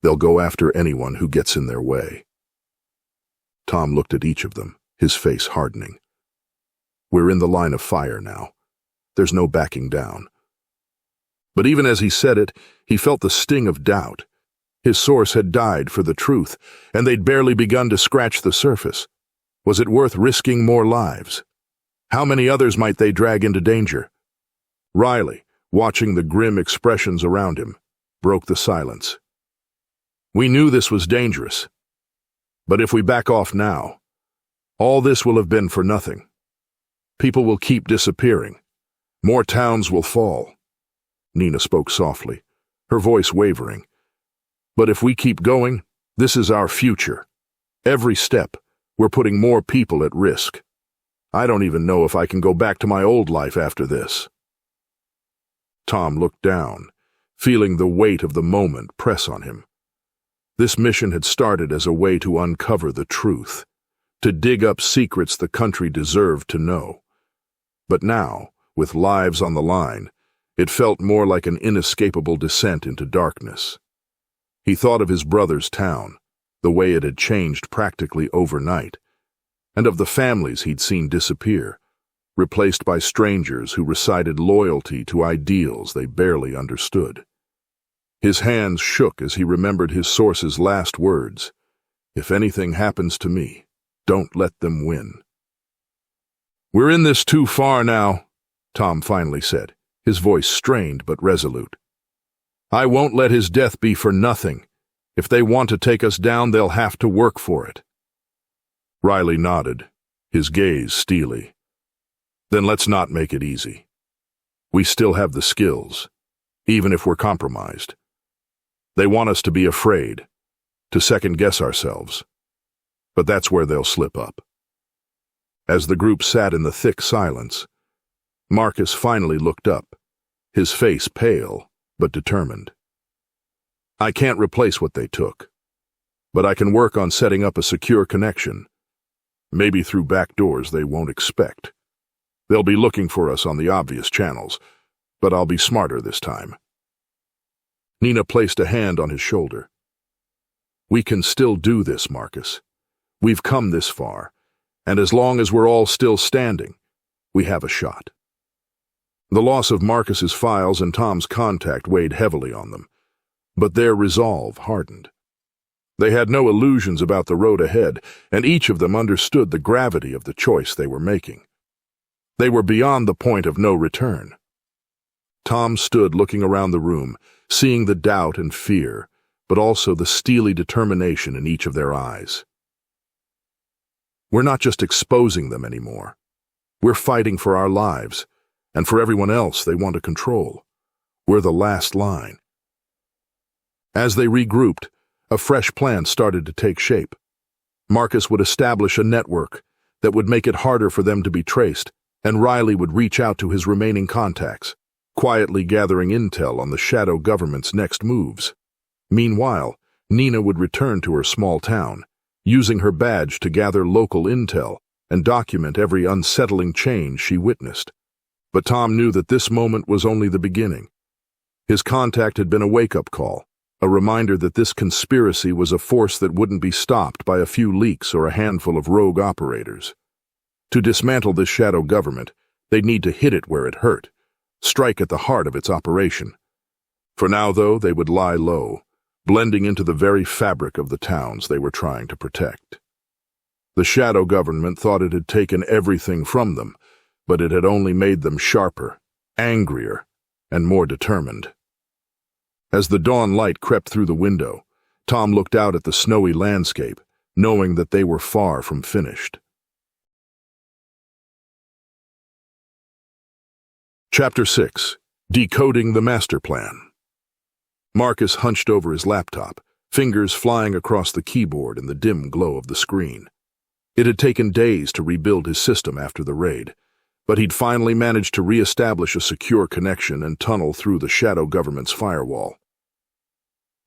They'll go after anyone who gets in their way." Tom looked at each of them, his face hardening. "We're in the line of fire now. There's no backing down." But even as he said it, he felt the sting of doubt. His source had died for the truth, and they'd barely begun to scratch the surface. Was it worth risking more lives? How many others might they drag into danger? Riley, watching the grim expressions around him, broke the silence. "We knew this was dangerous. But if we back off now, all this will have been for nothing. People will keep disappearing. More towns will fall." Nina spoke softly, her voice wavering. "But if we keep going, this is our future. Every step, we're putting more people at risk. I don't even know if I can go back to my old life after this." Tom looked down, feeling the weight of the moment press on him. This mission had started as a way to uncover the truth, to dig up secrets the country deserved to know. But now, with lives on the line, it felt more like an inescapable descent into darkness. He thought of his brother's town, the way it had changed practically overnight, and of the families he'd seen disappear, replaced by strangers who recited loyalty to ideals they barely understood. His hands shook as he remembered his source's last words: "If anything happens to me, don't let them win." "We're in this too far now," Tom finally said, his voice strained but resolute. "I won't let his death be for nothing. If they want to take us down, they'll have to work for it." Riley nodded, his gaze steely. "Then let's not make it easy. We still have the skills, even if we're compromised. They want us to be afraid, to second-guess ourselves. But that's where they'll slip up." As the group sat in the thick silence, Marcus finally looked up, his face pale but determined. "I can't replace what they took, but I can work on setting up a secure connection. Maybe through back doors they won't expect. They'll be looking for us on the obvious channels, but I'll be smarter this time." Nina placed a hand on his shoulder. "We can still do this, Marcus. We've come this far, and as long as we're all still standing, we have a shot." The loss of Marcus's files and Tom's contact weighed heavily on them, but their resolve hardened. They had no illusions about the road ahead, and each of them understood the gravity of the choice they were making. They were beyond the point of no return. Tom stood looking around the room, seeing the doubt and fear, but also the steely determination in each of their eyes. "We're not just exposing them anymore. We're fighting for our lives, and for everyone else they want to control. We're the last line." As they regrouped, a fresh plan started to take shape. Marcus would establish a network that would make it harder for them to be traced, and Riley would reach out to his remaining contacts, quietly gathering intel on the shadow government's next moves. Meanwhile, Nina would return to her small town, using her badge to gather local intel and document every unsettling change she witnessed. But Tom knew that this moment was only the beginning. His contact had been a wake-up call, a reminder that this conspiracy was a force that wouldn't be stopped by a few leaks or a handful of rogue operators. To dismantle this shadow government, they'd need to hit it where it hurt, strike at the heart of its operation. For now, though, they would lie low, blending into the very fabric of the towns they were trying to protect. The shadow government thought it had taken everything from them, but it had only made them sharper, angrier, and more determined. As the dawn light crept through the window, Tom looked out at the snowy landscape, knowing that they were far from finished. Chapter 6. Decoding the Master Plan. Marcus hunched over his laptop, fingers flying across the keyboard in the dim glow of the screen. It had taken days to rebuild his system after the raid, but he'd finally managed to re-establish a secure connection and tunnel through the shadow government's firewall.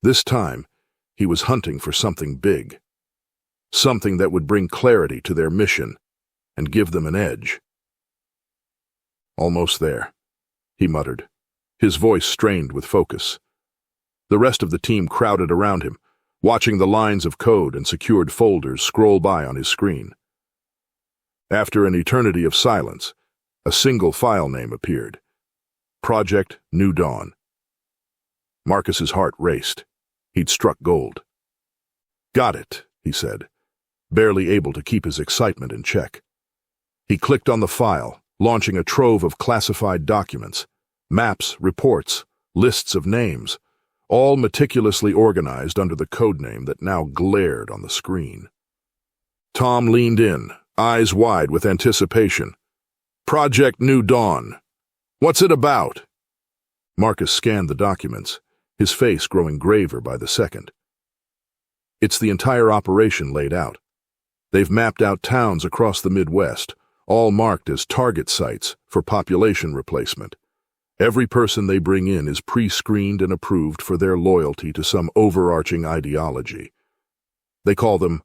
This time, he was hunting for something big. something that would bring clarity to their mission and give them an edge. "Almost there," he muttered, his voice strained with focus. The rest of the team crowded around him, watching the lines of code and secured folders scroll by on his screen. After an eternity of silence, a single file name appeared: Project New Dawn. Marcus's heart raced. He'd struck gold. "Got it," he said, barely able to keep his excitement in check. He clicked on the file, launching a trove of classified documents, maps, reports, lists of names, all meticulously organized under the codename that now glared on the screen. Tom leaned in, eyes wide with anticipation. "Project New Dawn. What's it about?" Marcus scanned the documents, his face growing graver by the second. "It's the entire operation laid out. They've mapped out towns across the Midwest, all marked as target sites for population replacement. Every person they bring in is pre-screened and approved for their loyalty to some overarching ideology. They call them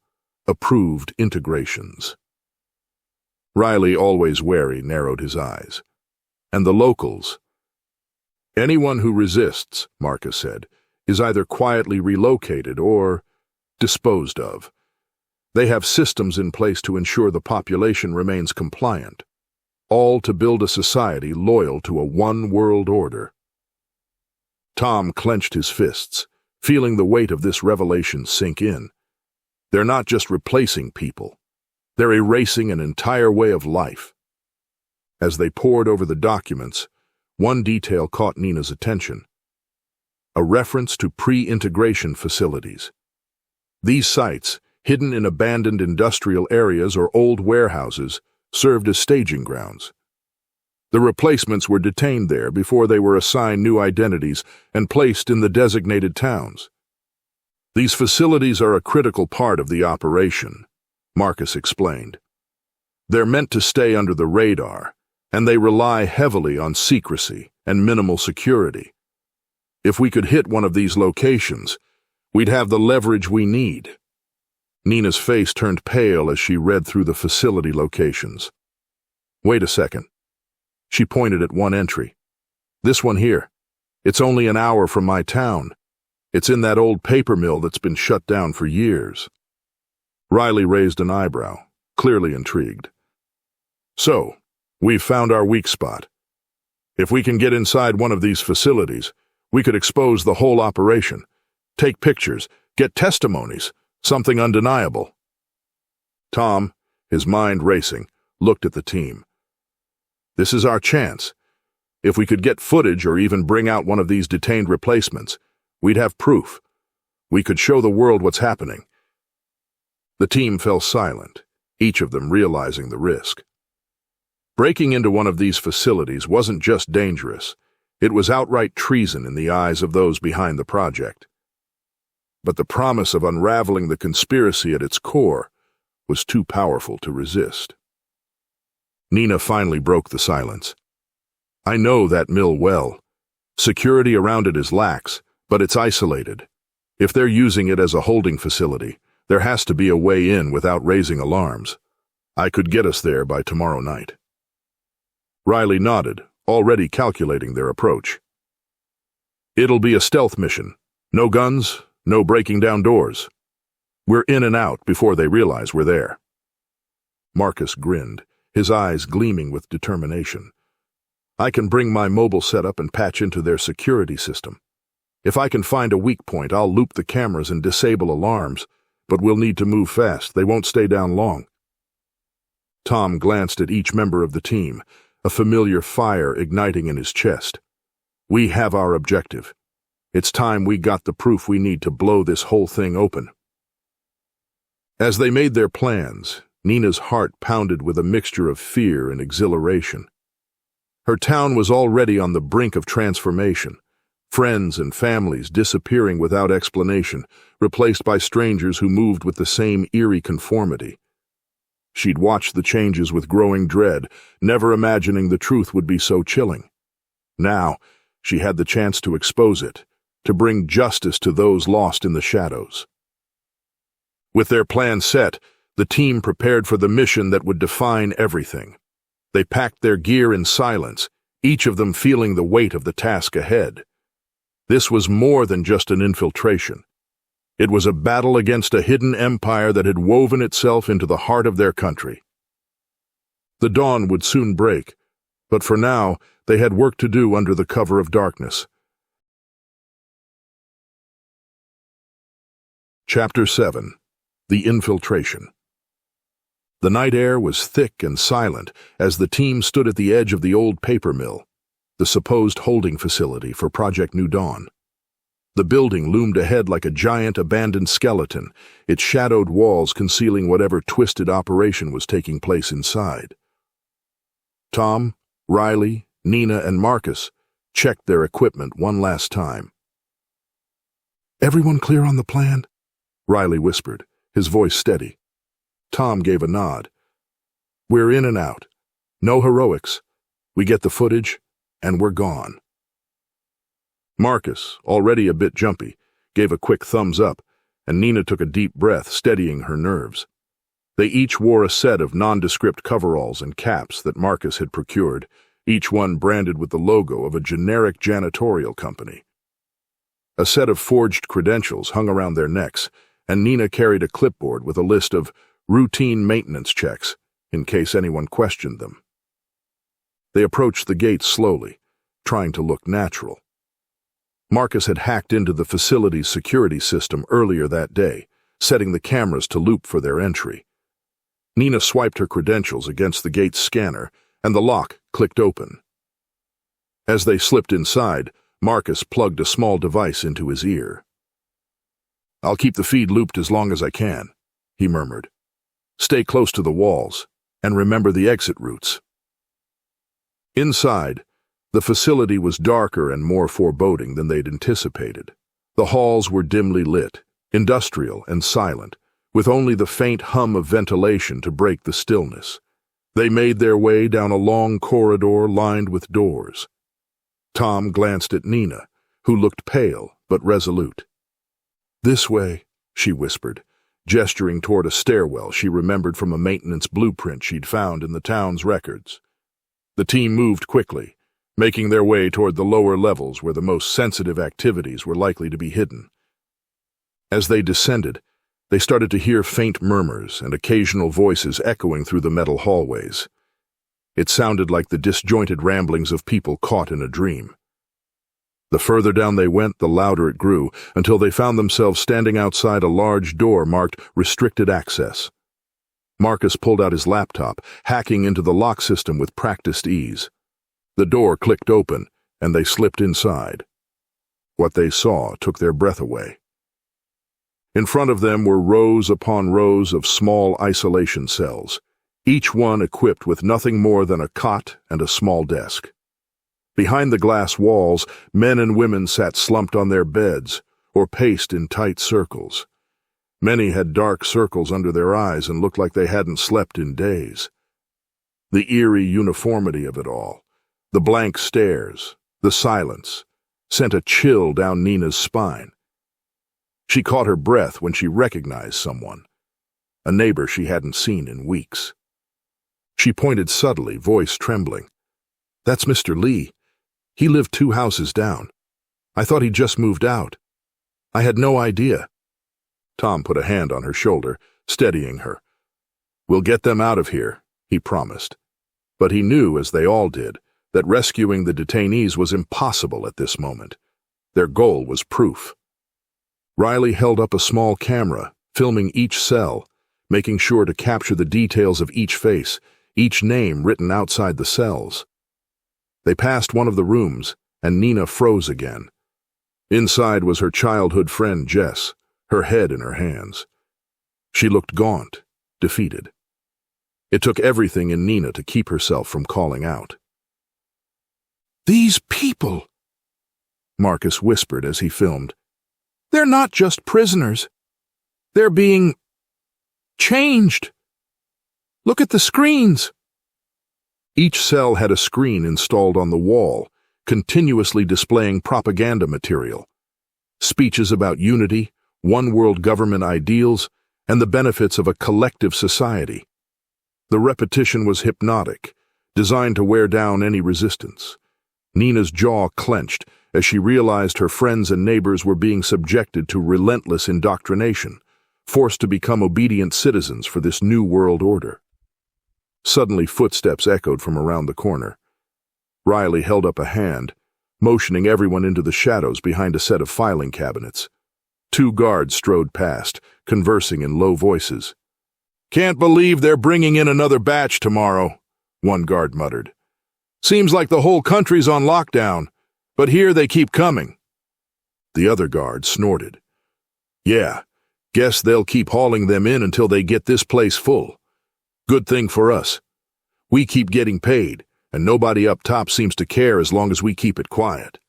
approved integrations." Riley, always wary, narrowed his eyes. "And the locals?" "Anyone who resists," Marcus said, "is either quietly relocated or disposed of. They have systems in place to ensure the population remains compliant, all to build a society loyal to a one-world order." Tom clenched his fists, feeling the weight of this revelation sink in. They're not just replacing people. They're erasing an entire way of life. As they pored over the documents, one detail caught Nina's attention: a reference to pre-integration facilities. These sites, hidden in abandoned industrial areas or old warehouses, served as staging grounds. The replacements were detained there before they were assigned new identities and placed in the designated towns. "These facilities are a critical part of the operation," Marcus explained. "They're meant to stay under the radar, and they rely heavily on secrecy and minimal security. If we could hit one of these locations, we'd have the leverage we need." Nina's face turned pale as she read through the facility locations. "Wait a second." She pointed at one entry. "This one here. It's only an hour from my town. It's in that old paper mill that's been shut down for years." Riley raised an eyebrow, clearly intrigued. "So, we've found our weak spot. If we can get inside one of these facilities, we could expose the whole operation, take pictures, get testimonies, something undeniable." Tom, his mind racing, looked at the team. "This is our chance. If we could get footage or even bring out one of these detained replacements, we'd have proof. We could show the world what's happening." The team fell silent, each of them realizing the risk. Breaking into one of these facilities wasn't just dangerous, it was outright treason in the eyes of those behind the project. But the promise of unraveling the conspiracy at its core was too powerful to resist. Nina finally broke the silence. "I know that mill well. Security around it is lax, but it's isolated. If they're using it as a holding facility, there has to be a way in without raising alarms. I could get us there by tomorrow night." Riley nodded, already calculating their approach. "It'll be a stealth mission. No guns, no breaking down doors. We're in and out before they realize we're there." Marcus grinned, his eyes gleaming with determination. "I can bring my mobile setup and patch into their security system. If I can find a weak point, I'll loop the cameras and disable alarms, but we'll need to move fast. They won't stay down long." Tom glanced at each member of the team, a familiar fire igniting in his chest. "We have our objective. It's time we got the proof we need to blow this whole thing open." As they made their plans, Nina's heart pounded with a mixture of fear and exhilaration. Her town was already on the brink of transformation, friends and families disappearing without explanation, replaced by strangers who moved with the same eerie conformity. She'd watched the changes with growing dread, never imagining the truth would be so chilling. Now, she had the chance to expose it, to bring justice to those lost in the shadows. With their plan set, the team prepared for the mission that would define everything. They packed their gear in silence, each of them feeling the weight of the task ahead. This was more than just an infiltration. It was a battle against a hidden empire that had woven itself into the heart of their country. The dawn would soon break, but for now, they had work to do under the cover of darkness. Chapter 7. The Infiltration. The night air was thick and silent as the team stood at the edge of the old paper mill, the supposed holding facility for Project New Dawn. The building loomed ahead like a giant abandoned skeleton, its shadowed walls concealing whatever twisted operation was taking place inside. Tom, Riley, Nina, and Marcus checked their equipment one last time. "Everyone clear on the plan?" Riley whispered, his voice steady. Tom gave a nod. "We're in and out. No heroics. We get the footage, and we're gone." Marcus, already a bit jumpy, gave a quick thumbs up, and Nina took a deep breath, steadying her nerves. They each wore a set of nondescript coveralls and caps that Marcus had procured, each one branded with the logo of a generic janitorial company. A set of forged credentials hung around their necks, and Nina carried a clipboard with a list of routine maintenance checks, in case anyone questioned them. They approached the gates slowly, trying to look natural. Marcus had hacked into the facility's security system earlier that day, setting the cameras to loop for their entry. Nina swiped her credentials against the gate's scanner, and the lock clicked open. As they slipped inside, Marcus plugged a small device into his ear. "I'll keep the feed looped as long as I can," he murmured. "Stay close to the walls, and remember the exit routes." Inside, the facility was darker and more foreboding than they'd anticipated. The halls were dimly lit, industrial and silent, with only the faint hum of ventilation to break the stillness. They made their way down a long corridor lined with doors. Tom glanced at Nina, who looked pale but resolute. "This way," she whispered, gesturing toward a stairwell she remembered from a maintenance blueprint she'd found in the town's records. The team moved quickly, making their way toward the lower levels where the most sensitive activities were likely to be hidden. As they descended, they started to hear faint murmurs and occasional voices echoing through the metal hallways. It sounded like the disjointed ramblings of people caught in a dream. The further down they went, the louder it grew, until they found themselves standing outside a large door marked Restricted Access. Marcus pulled out his laptop, hacking into the lock system with practiced ease. The door clicked open, and they slipped inside. What they saw took their breath away. In front of them were rows upon rows of small isolation cells, each one equipped with nothing more than a cot and a small desk. Behind the glass walls, men and women sat slumped on their beds or paced in tight circles. Many had dark circles under their eyes and looked like they hadn't slept in days. The eerie uniformity of it all, the blank stares, the silence, sent a chill down Nina's spine. She caught her breath when she recognized someone, a neighbor she hadn't seen in weeks. She pointed subtly, voice trembling. "That's Mr. Lee. He lived 2 houses down. I thought he'd just moved out. I had no idea." Tom put a hand on her shoulder, steadying her. "We'll get them out of here," he promised. But he knew, as they all did, that rescuing the detainees was impossible at this moment. Their goal was proof. Riley held up a small camera, filming each cell, making sure to capture the details of each face, each name written outside the cells. They passed one of the rooms, and Nina froze again. Inside was her childhood friend Jess, her head in her hands. She looked gaunt, defeated. It took everything in Nina to keep herself from calling out. "These people," Marcus whispered as he filmed. "They're not just prisoners. They're being changed. Look at the screens." Each cell had a screen installed on the wall, continuously displaying propaganda material. Speeches about unity, one-world government ideals, and the benefits of a collective society. The repetition was hypnotic, designed to wear down any resistance. Nina's jaw clenched as she realized her friends and neighbors were being subjected to relentless indoctrination, forced to become obedient citizens for this new world order. Suddenly, footsteps echoed from around the corner. Riley held up a hand, motioning everyone into the shadows behind a set of filing cabinets. 2 guards strode past, conversing in low voices. "Can't believe they're bringing in another batch tomorrow," one guard muttered. "Seems like the whole country's on lockdown, but here they keep coming." The other guard snorted. "Yeah, guess they'll keep hauling them in until they get this place full. Good thing for us. We keep getting paid, and nobody up top seems to care as long as we keep it quiet."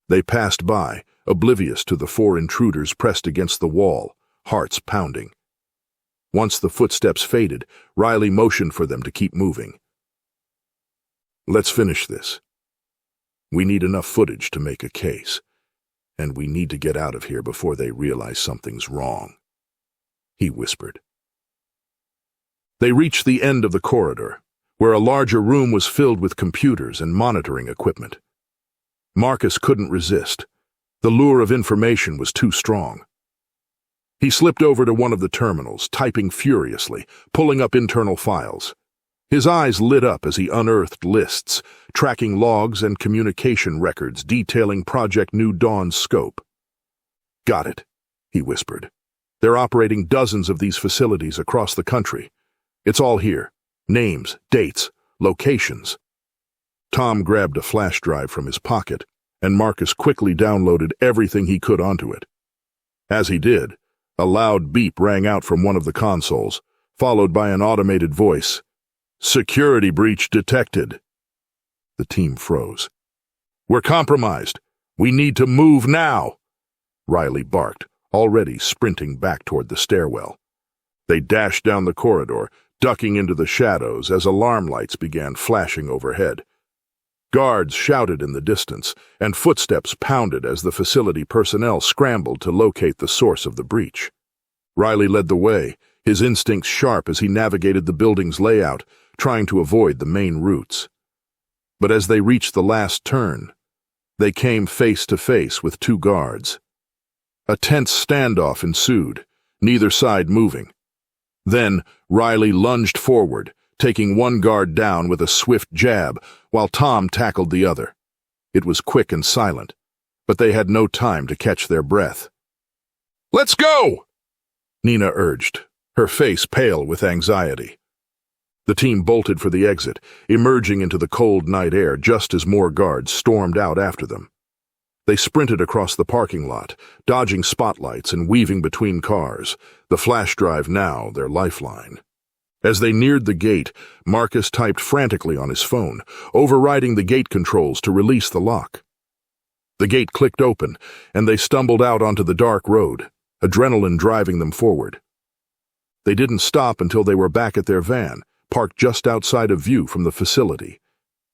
They passed by, oblivious to the 4 intruders pressed against the wall, hearts pounding. Once the footsteps faded, Riley motioned for them to keep moving. "Let's finish this. We need enough footage to make a case, and we need to get out of here before they realize something's wrong," he whispered. They reached the end of the corridor, where a larger room was filled with computers and monitoring equipment. Marcus couldn't resist. The lure of information was too strong. He slipped over to one of the terminals, typing furiously, pulling up internal files. His eyes lit up as he unearthed lists, tracking logs and communication records detailing Project New Dawn's scope. "Got it," he whispered. "They're operating dozens of these facilities across the country. It's all here. Names, dates, locations." Tom grabbed a flash drive from his pocket, and Marcus quickly downloaded everything he could onto it. As he did, a loud beep rang out from one of the consoles, followed by an automated voice. "Security breach detected." The team froze. "We're compromised. We need to move now," Riley barked, already sprinting back toward the stairwell. They dashed down the corridor, ducking into the shadows as alarm lights began flashing overhead. Guards shouted in the distance, and footsteps pounded as the facility personnel scrambled to locate the source of the breach. Riley led the way, his instincts sharp as he navigated the building's layout, trying to avoid the main routes. But as they reached the last turn, they came face to face with 2 guards. A tense standoff ensued, neither side moving. Then Riley lunged forward, taking one guard down with a swift jab, while Tom tackled the other. It was quick and silent, but they had no time to catch their breath. "Let's go!" Nina urged, her face pale with anxiety. The team bolted for the exit, emerging into the cold night air just as more guards stormed out after them. They sprinted across the parking lot, dodging spotlights and weaving between cars, the flash drive now their lifeline. As they neared the gate, Marcus typed frantically on his phone, overriding the gate controls to release the lock. The gate clicked open, and they stumbled out onto the dark road, adrenaline driving them forward. They didn't stop until they were back at their van, parked just outside of view from the facility.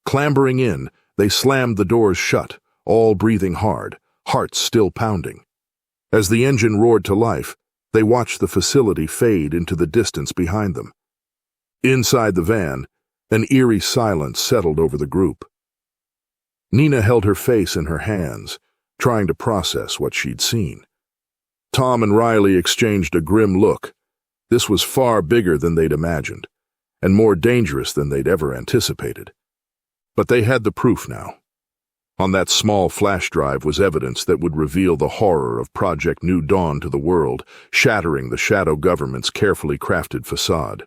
Clambering in, they slammed the doors shut, all breathing hard, hearts still pounding. As the engine roared to life, they watched the facility fade into the distance behind them. Inside the van, an eerie silence settled over the group. Nina held her face in her hands, trying to process what she'd seen. Tom and Riley exchanged a grim look. This was far bigger than they'd imagined, and more dangerous than they'd ever anticipated. But they had the proof now. On that small flash drive was evidence that would reveal the horror of Project New Dawn to the world, shattering the shadow government's carefully crafted facade.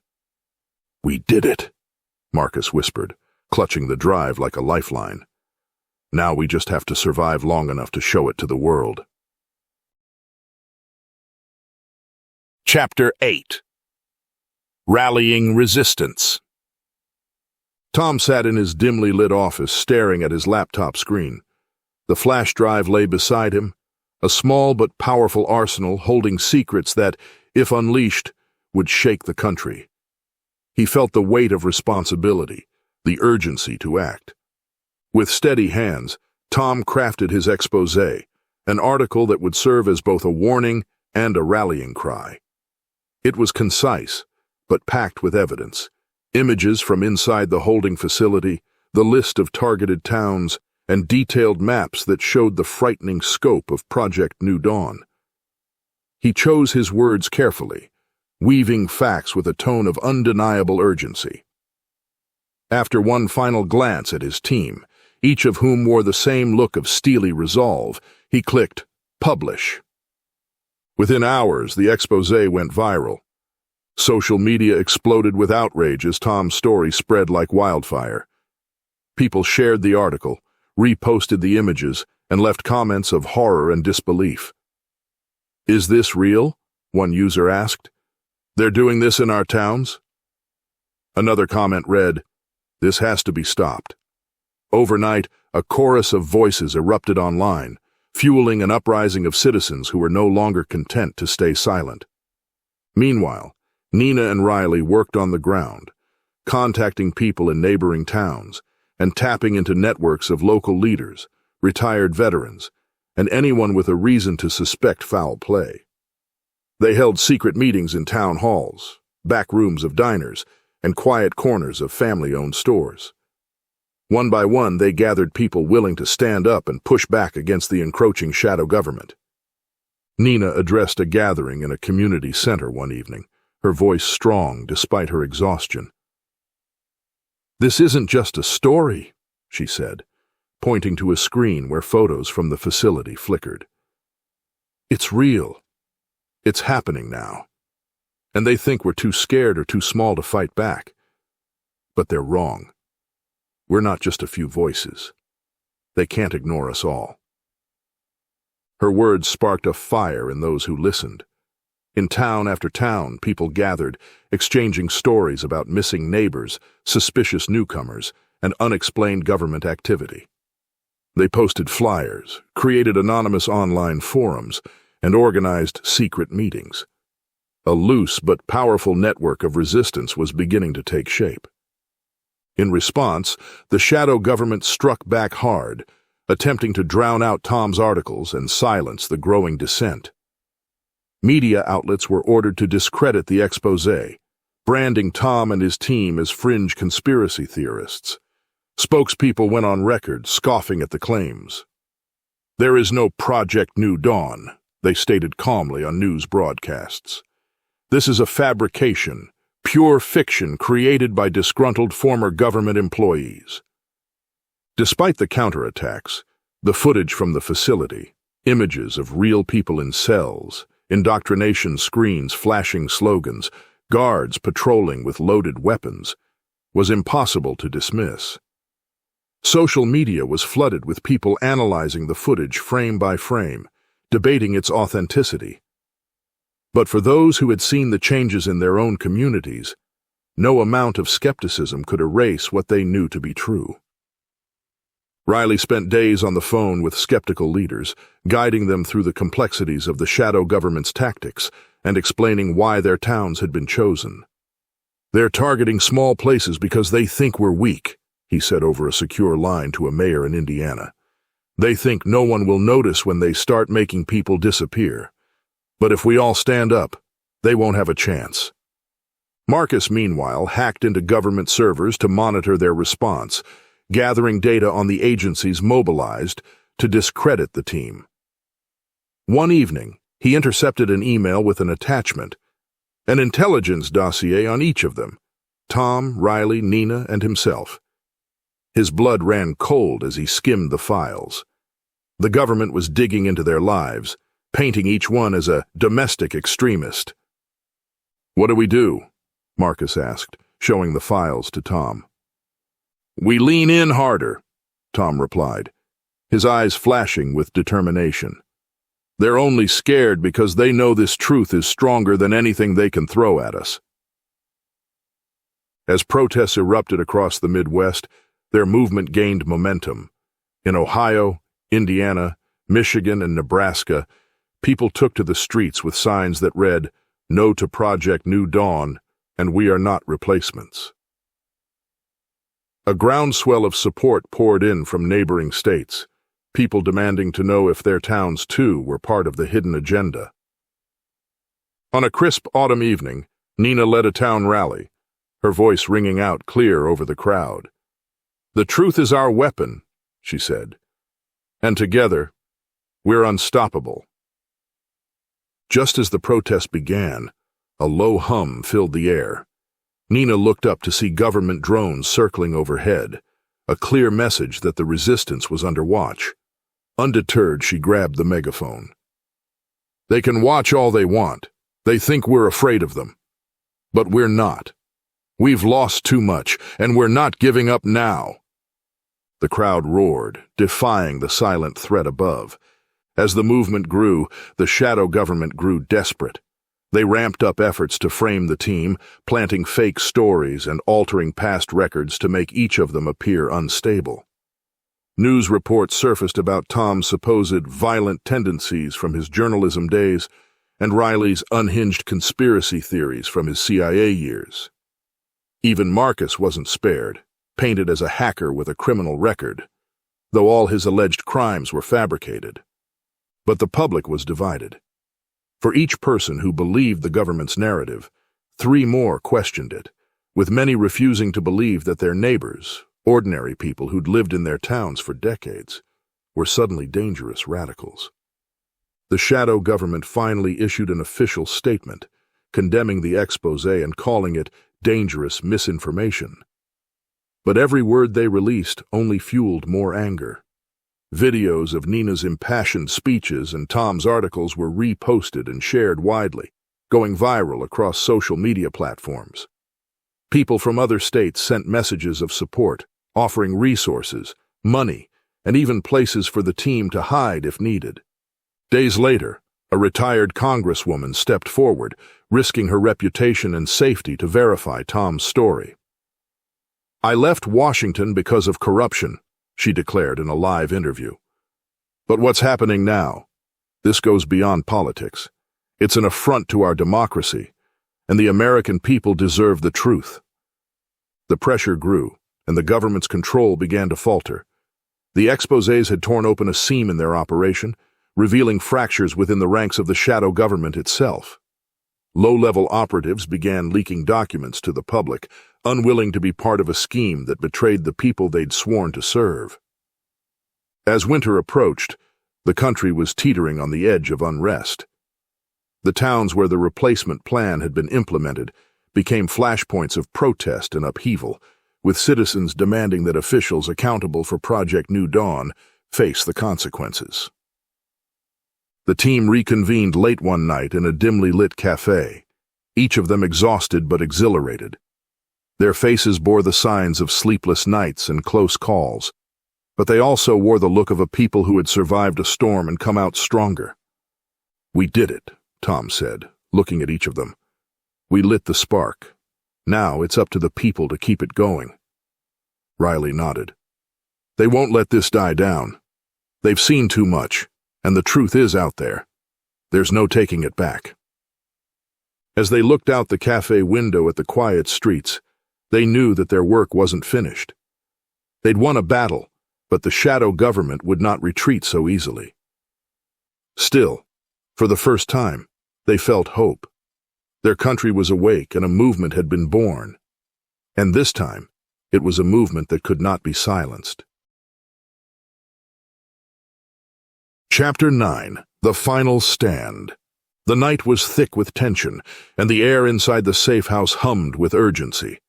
"We did it," Marcus whispered, clutching the drive like a lifeline. "Now we just have to survive long enough to show it to the world." Chapter 8. Rallying Resistance. Tom sat in his dimly lit office staring at his laptop screen. The flash drive lay beside him, a small but powerful arsenal holding secrets that, if unleashed, would shake the country. He felt the weight of responsibility, the urgency to act. With steady hands, Tom crafted his exposé, an article that would serve as both a warning and a rallying cry. It was concise, but packed with evidence. Images from inside the holding facility, the list of targeted towns, and detailed maps that showed the frightening scope of Project New Dawn. He chose his words carefully, weaving facts with a tone of undeniable urgency. After one final glance at his team, each of whom wore the same look of steely resolve, he clicked publish. Within hours, the exposé went viral. Social media exploded with outrage as Tom's story spread like wildfire. People shared the article, reposted the images, and left comments of horror and disbelief. "Is this real?" one user asked. "They're doing this in our towns?" Another comment read, "This has to be stopped." Overnight, a chorus of voices erupted online, fueling an uprising of citizens who were no longer content to stay silent. Meanwhile, Nina and Riley worked on the ground, contacting people in neighboring towns and tapping into networks of local leaders, retired veterans, and anyone with a reason to suspect foul play. They held secret meetings in town halls, back rooms of diners, and quiet corners of family-owned stores. One by one, they gathered people willing to stand up and push back against the encroaching shadow government. Nina addressed a gathering in a community center one evening, her voice strong despite her exhaustion. "This isn't just a story," she said, pointing to a screen where photos from the facility flickered. "It's real. It's happening now. And they think we're too scared or too small to fight back. But they're wrong. We're not just a few voices. They can't ignore us all." Her words sparked a fire in those who listened. In town after town, people gathered, exchanging stories about missing neighbors, suspicious newcomers, and unexplained government activity. They posted flyers, created anonymous online forums, and organized secret meetings. A loose but powerful network of resistance was beginning to take shape. In response, the shadow government struck back hard, attempting to drown out Tom's articles and silence the growing dissent. Media outlets were ordered to discredit the exposé, branding Tom and his team as fringe conspiracy theorists. Spokespeople went on record scoffing at the claims. "There is no Project New Dawn," they stated calmly on news broadcasts. "This is a fabrication, pure fiction created by disgruntled former government employees." Despite the counterattacks, the footage from the facility, images of real people in cells, indoctrination screens flashing slogans, guards patrolling with loaded weapons, was impossible to dismiss. Social media was flooded with people analyzing the footage frame by frame, debating its authenticity. But for those who had seen the changes in their own communities, no amount of skepticism could erase what they knew to be true. Riley spent days on the phone with skeptical leaders, guiding them through the complexities of the shadow government's tactics and explaining why their towns had been chosen. "They're targeting small places because they think we're weak," he said over a secure line to a mayor in Indiana. "They think no one will notice when they start making people disappear. But if we all stand up, they won't have a chance." Marcus, meanwhile, hacked into government servers to monitor their response, gathering data on the agencies mobilized to discredit the team. One evening, he intercepted an email with an attachment, an intelligence dossier on each of them, Tom, Riley, Nina, and himself. His blood ran cold as he skimmed the files. The government was digging into their lives, painting each one as a domestic extremist. "What do we do?" Marcus asked, showing the files to Tom. "We lean in harder," Tom replied, his eyes flashing with determination. "They're only scared because they know this truth is stronger than anything they can throw at us." As protests erupted across the Midwest, their movement gained momentum. In Ohio, Indiana, Michigan, and Nebraska, people took to the streets with signs that read, "No to Project New Dawn," and "We are not replacements." A groundswell of support poured in from neighboring states, people demanding to know if their towns too were part of the hidden agenda. On a crisp autumn evening, Nina led a town rally, her voice ringing out clear over the crowd. "The truth is our weapon," she said, "and together, we're unstoppable." Just as the protest began, a low hum filled the air. Nina looked up to see government drones circling overhead, a clear message that the resistance was under watch. Undeterred, she grabbed the megaphone. "They can watch all they want. They think we're afraid of them. But we're not. We've lost too much, and we're not giving up now." The crowd roared, defying the silent threat above. As the movement grew, the shadow government grew desperate. They ramped up efforts to frame the team, planting fake stories and altering past records to make each of them appear unstable. News reports surfaced about Tom's supposed violent tendencies from his journalism days and Riley's unhinged conspiracy theories from his CIA years. Even Marcus wasn't spared, painted as a hacker with a criminal record, though all his alleged crimes were fabricated. But the public was divided. For each person who believed the government's narrative, 3 more questioned it, with many refusing to believe that their neighbors, ordinary people who'd lived in their towns for decades, were suddenly dangerous radicals. The shadow government finally issued an official statement, condemning the expose and calling it dangerous misinformation. But every word they released only fueled more anger. Videos of Nina's impassioned speeches and Tom's articles were reposted and shared widely, going viral across social media platforms. People from other states sent messages of support, offering resources, money, and even places for the team to hide if needed. Days later, a retired congresswoman stepped forward, risking her reputation and safety to verify Tom's story. "I left Washington because of corruption," she declared in a live interview. "But what's happening now? This goes beyond politics. It's an affront to our democracy, and the American people deserve the truth." The pressure grew, and the government's control began to falter. The exposés had torn open a seam in their operation, revealing fractures within the ranks of the shadow government itself. Low-level operatives began leaking documents to the public, unwilling to be part of a scheme that betrayed the people they'd sworn to serve. As winter approached, the country was teetering on the edge of unrest. The towns where the replacement plan had been implemented became flashpoints of protest and upheaval, with citizens demanding that officials accountable for Project New Dawn face the consequences. The team reconvened late one night in a dimly lit cafe, each of them exhausted but exhilarated. Their faces bore the signs of sleepless nights and close calls, but they also wore the look of a people who had survived a storm and come out stronger. "We did it," Tom said, looking at each of them. "We lit the spark. Now it's up to the people to keep it going." Riley nodded. "They won't let this die down. They've seen too much, and the truth is out there. There's no taking it back." As they looked out the cafe window at the quiet streets, they knew that their work wasn't finished. They'd won a battle, but the shadow government would not retreat so easily. Still, for the first time, they felt hope. Their country was awake and a movement had been born. And this time, it was a movement that could not be silenced. Chapter 9. The Final Stand. The night was thick with tension, and the air inside the safe house hummed with urgency.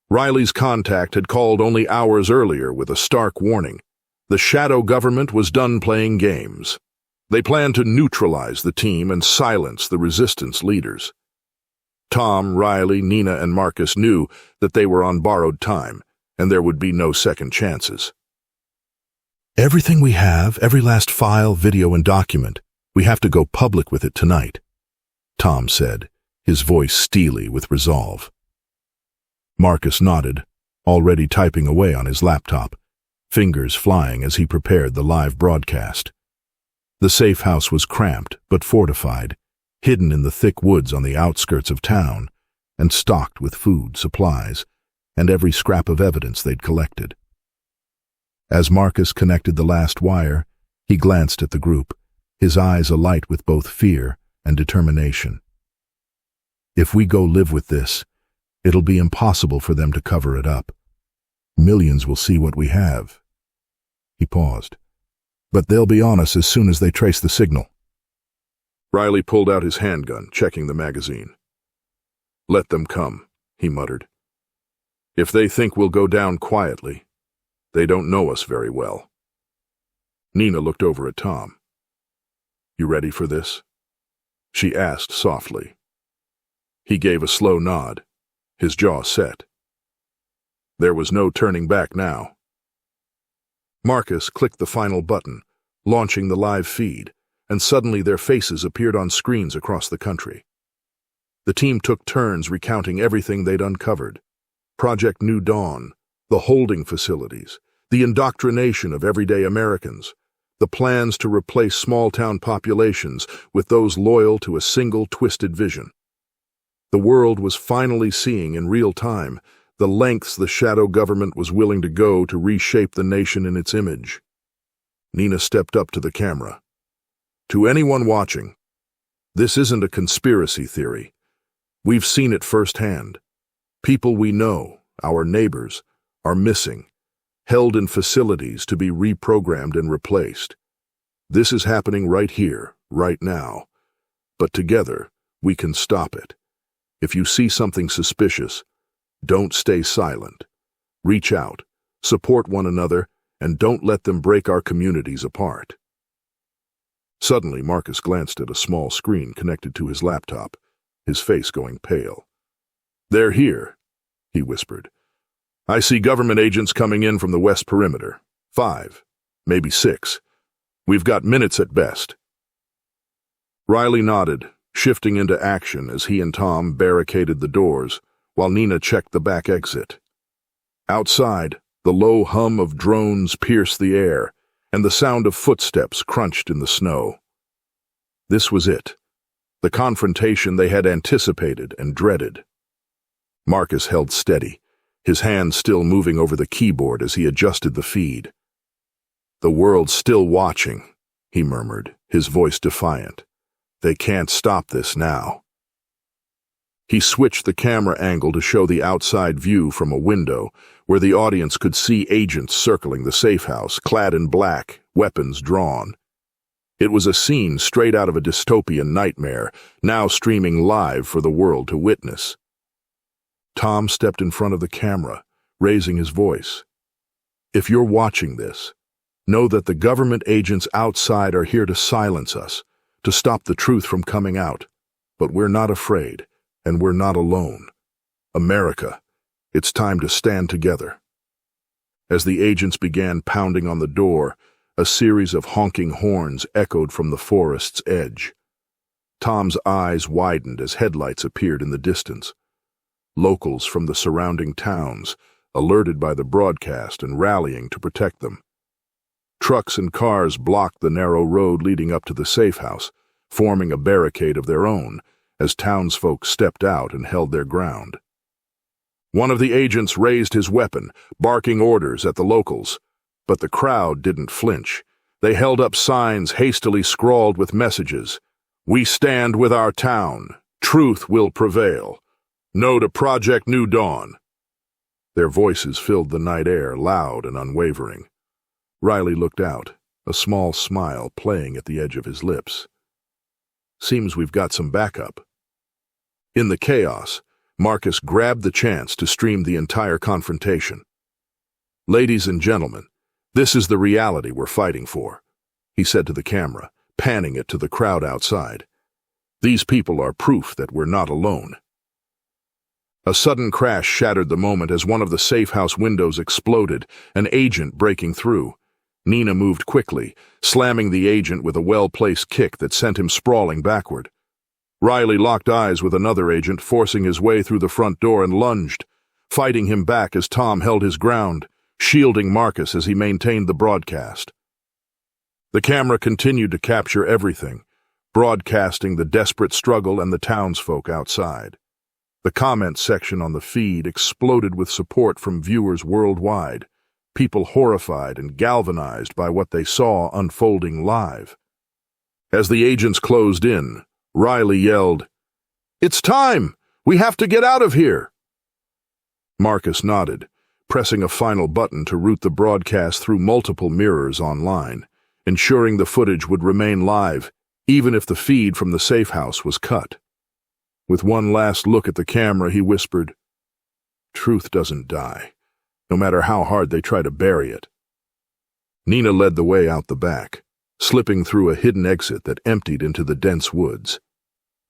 Riley's contact had called only hours earlier with a stark warning. The shadow government was done playing games. They planned to neutralize the team and silence the resistance leaders. Tom, Riley, Nina, and Marcus knew that they were on borrowed time, and there would be no second chances. "Everything we have, every last file, video, and document, we have to go public with it tonight," Tom said, his voice steely with resolve. Marcus nodded, already typing away on his laptop, fingers flying as he prepared the live broadcast. The safe house was cramped but fortified, hidden in the thick woods on the outskirts of town, and stocked with food, supplies, and every scrap of evidence they'd collected. As Marcus connected the last wire, he glanced at the group, his eyes alight with both fear and determination. If we go live with this, it'll be impossible for them to cover it up. Millions will see what we have." He paused. "But they'll be on us as soon as they trace the signal." Riley pulled out his handgun, checking the magazine. "Let them come," he muttered. "If they think we'll go down quietly, they don't know us very well." Nina looked over at Tom. "You ready for this?" she asked softly. He gave a slow nod, his jaw set. There was no turning back now. Marcus clicked the final button, launching the live feed, and suddenly their faces appeared on screens across the country. The team took turns recounting everything they'd uncovered. Project New Dawn, the holding facilities, the indoctrination of everyday Americans, the plans to replace small-town populations with those loyal to a single twisted vision. The world was finally seeing in real time the lengths the shadow government was willing to go to reshape the nation in its image. Nina stepped up to the camera. "To anyone watching, this isn't a conspiracy theory. We've seen it firsthand. People we know, our neighbors, are missing, held in facilities to be reprogrammed and replaced. This is happening right here, right now. But together, we can stop it. If you see something suspicious, don't stay silent. Reach out, support one another, and don't let them break our communities apart." Suddenly, Marcus glanced at a small screen connected to his laptop, his face going pale. "They're here," he whispered. "I see government agents coming in from the west perimeter. 5, maybe 6. We've got minutes at best." Riley nodded, shifting into action as he and Tom barricaded the doors, while Nina checked the back exit. Outside, the low hum of drones pierced the air, and the sound of footsteps crunched in the snow. This was it, the confrontation they had anticipated and dreaded. Marcus held steady, his hand still moving over the keyboard as he adjusted the feed. "The world's still watching," he murmured, his voice defiant. "They can't stop this now." He switched the camera angle to show the outside view from a window, where the audience could see agents circling the safe house, clad in black, weapons drawn. It was a scene straight out of a dystopian nightmare, now streaming live for the world to witness. Tom stepped in front of the camera, raising his voice. "If you're watching this, know that the government agents outside are here to silence us, to stop the truth from coming out. But we're not afraid, and we're not alone. America, it's time to stand together." As the agents began pounding on the door, a series of honking horns echoed from the forest's edge. Tom's eyes widened as headlights appeared in the distance. Locals from the surrounding towns, alerted by the broadcast and rallying to protect them. Trucks and cars blocked the narrow road leading up to the safe house, forming a barricade of their own, as townsfolk stepped out and held their ground. One of the agents raised his weapon, barking orders at the locals, but the crowd didn't flinch. They held up signs hastily scrawled with messages. "We stand with our town. Truth will prevail. No to Project New Dawn." Their voices filled the night air, loud and unwavering. Riley looked out, a small smile playing at the edge of his lips. "Seems we've got some backup." In the chaos, Marcus grabbed the chance to stream the entire confrontation. "Ladies and gentlemen, this is the reality we're fighting for," he said to the camera, panning it to the crowd outside. "These people are proof that we're not alone." A sudden crash shattered the moment as one of the safe house windows exploded, an agent breaking through. Nina moved quickly, slamming the agent with a well-placed kick that sent him sprawling backward. Riley locked eyes with another agent, forcing his way through the front door, and lunged, fighting him back as Tom held his ground, shielding Marcus as he maintained the broadcast. The camera continued to capture everything, broadcasting the desperate struggle and the townsfolk outside. The comment section on the feed exploded with support from viewers worldwide, people horrified and galvanized by what they saw unfolding live. As the agents closed in, Riley yelled, "It's time! We have to get out of here. Marcus nodded, pressing a final button to route the broadcast through multiple mirrors online, ensuring the footage would remain live, even if the feed from the safe house was cut. With one last look at the camera, he whispered, "Truth doesn't die, no matter how hard they try to bury it." Nina led the way out the back, slipping through a hidden exit that emptied into the dense woods.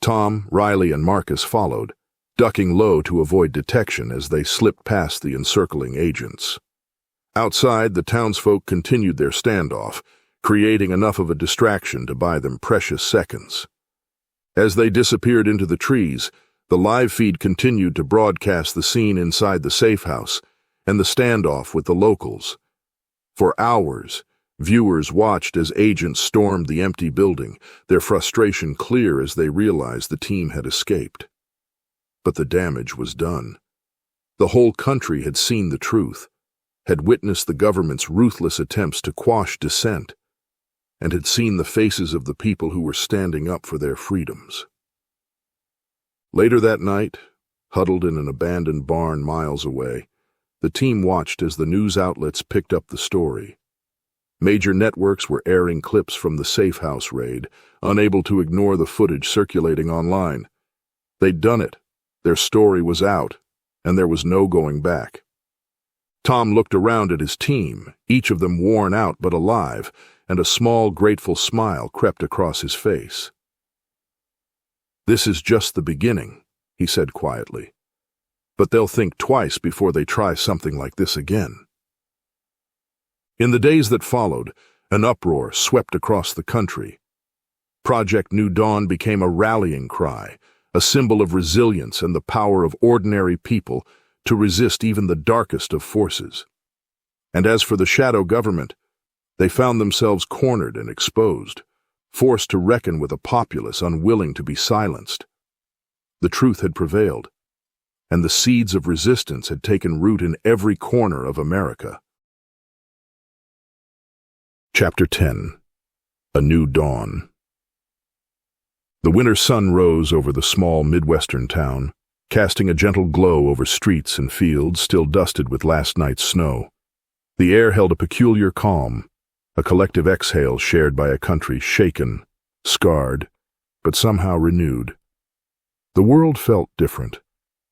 Tom, Riley, and Marcus followed, ducking low to avoid detection as they slipped past the encircling agents. Outside, the townsfolk continued their standoff, creating enough of a distraction to buy them precious seconds. As they disappeared into the trees, the live feed continued to broadcast the scene inside the safe house and the standoff with the locals. For hours, viewers watched as agents stormed the empty building, their frustration clear as they realized the team had escaped. But the damage was done. The whole country had seen the truth, had witnessed the government's ruthless attempts to quash dissent, and had seen the faces of the people who were standing up for their freedoms. Later that night, huddled in an abandoned barn miles away, the team watched as the news outlets picked up the story. Major networks were airing clips from the safe house raid, unable to ignore the footage circulating online. They'd done it. Their story was out, and there was no going back. Tom looked around at his team, each of them worn out but alive, and a small, grateful smile crept across his face. "This is just the beginning," he said quietly. "But they'll think twice before they try something like this again." In the days that followed, an uproar swept across the country. Project New Dawn became a rallying cry, a symbol of resilience and the power of ordinary people to resist even the darkest of forces. And as for the shadow government, they found themselves cornered and exposed, forced to reckon with a populace unwilling to be silenced. The truth had prevailed, and the seeds of resistance had taken root in every corner of America. Chapter 10. A New Dawn. The winter sun rose over the small Midwestern town, casting a gentle glow over streets and fields still dusted with last night's snow. The air held a peculiar calm, a collective exhale shared by a country shaken, scarred, but somehow renewed. The world felt different,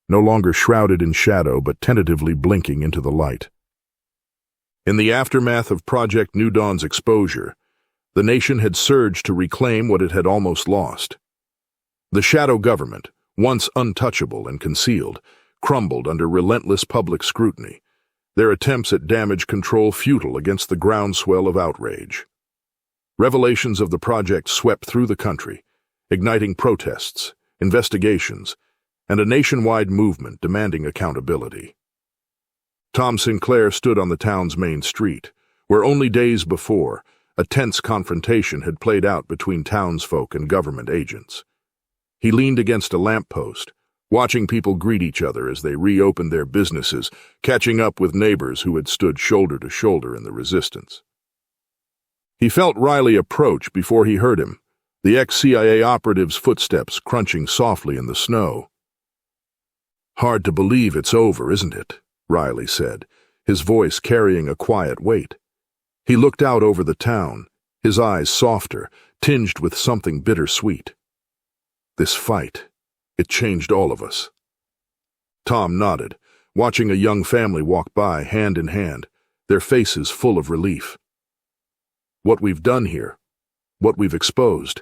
no longer shrouded in shadow but tentatively blinking into the light. In the aftermath of Project New Dawn's exposure, the nation had surged to reclaim what it had almost lost. The shadow government, once untouchable and concealed, crumbled under relentless public scrutiny, their attempts at damage control futile against the groundswell of outrage. Revelations of the project swept through the country, igniting protests, investigations, and a nationwide movement demanding accountability. Tom Sinclair stood on the town's main street, where only days before, a tense confrontation had played out between townsfolk and government agents. He leaned against a lamppost, watching people greet each other as they reopened their businesses, catching up with neighbors who had stood shoulder to shoulder in the resistance. He felt Riley approach before he heard him, the ex-CIA operative's footsteps crunching softly in the snow. "Hard to believe it's over, isn't it?" Riley said, his voice carrying a quiet weight. He looked out over the town, his eyes softer, tinged with something bittersweet. "This fight, it changed all of us." Tom nodded, watching a young family walk by hand in hand, their faces full of relief. "What we've done here, what we've exposed,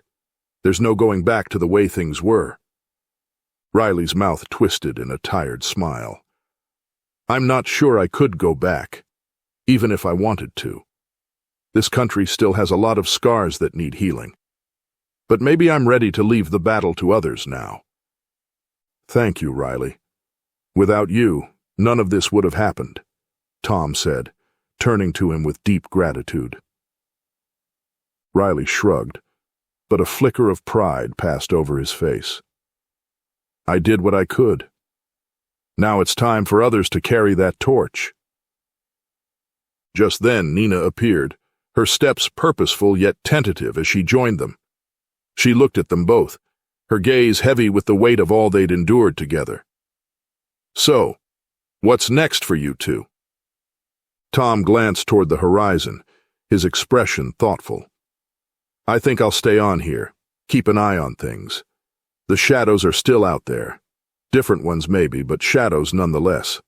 there's no going back to the way things were." Riley's mouth twisted in a tired smile. "I'm not sure I could go back, even if I wanted to. This country still has a lot of scars that need healing. But maybe I'm ready to leave the battle to others now." "Thank you, Riley. Without you, none of this would have happened," Tom said, turning to him with deep gratitude. Riley shrugged, but a flicker of pride passed over his face. "I did what I could. Now it's time for others to carry that torch." Just then Nina appeared, her steps purposeful yet tentative as she joined them. She looked at them both, her gaze heavy with the weight of all they'd endured together. "So, what's next for you two?" Tom glanced toward the horizon, his expression thoughtful. "I think I'll stay on here, keep an eye on things. The shadows are still out there. Different ones maybe, but shadows nonetheless.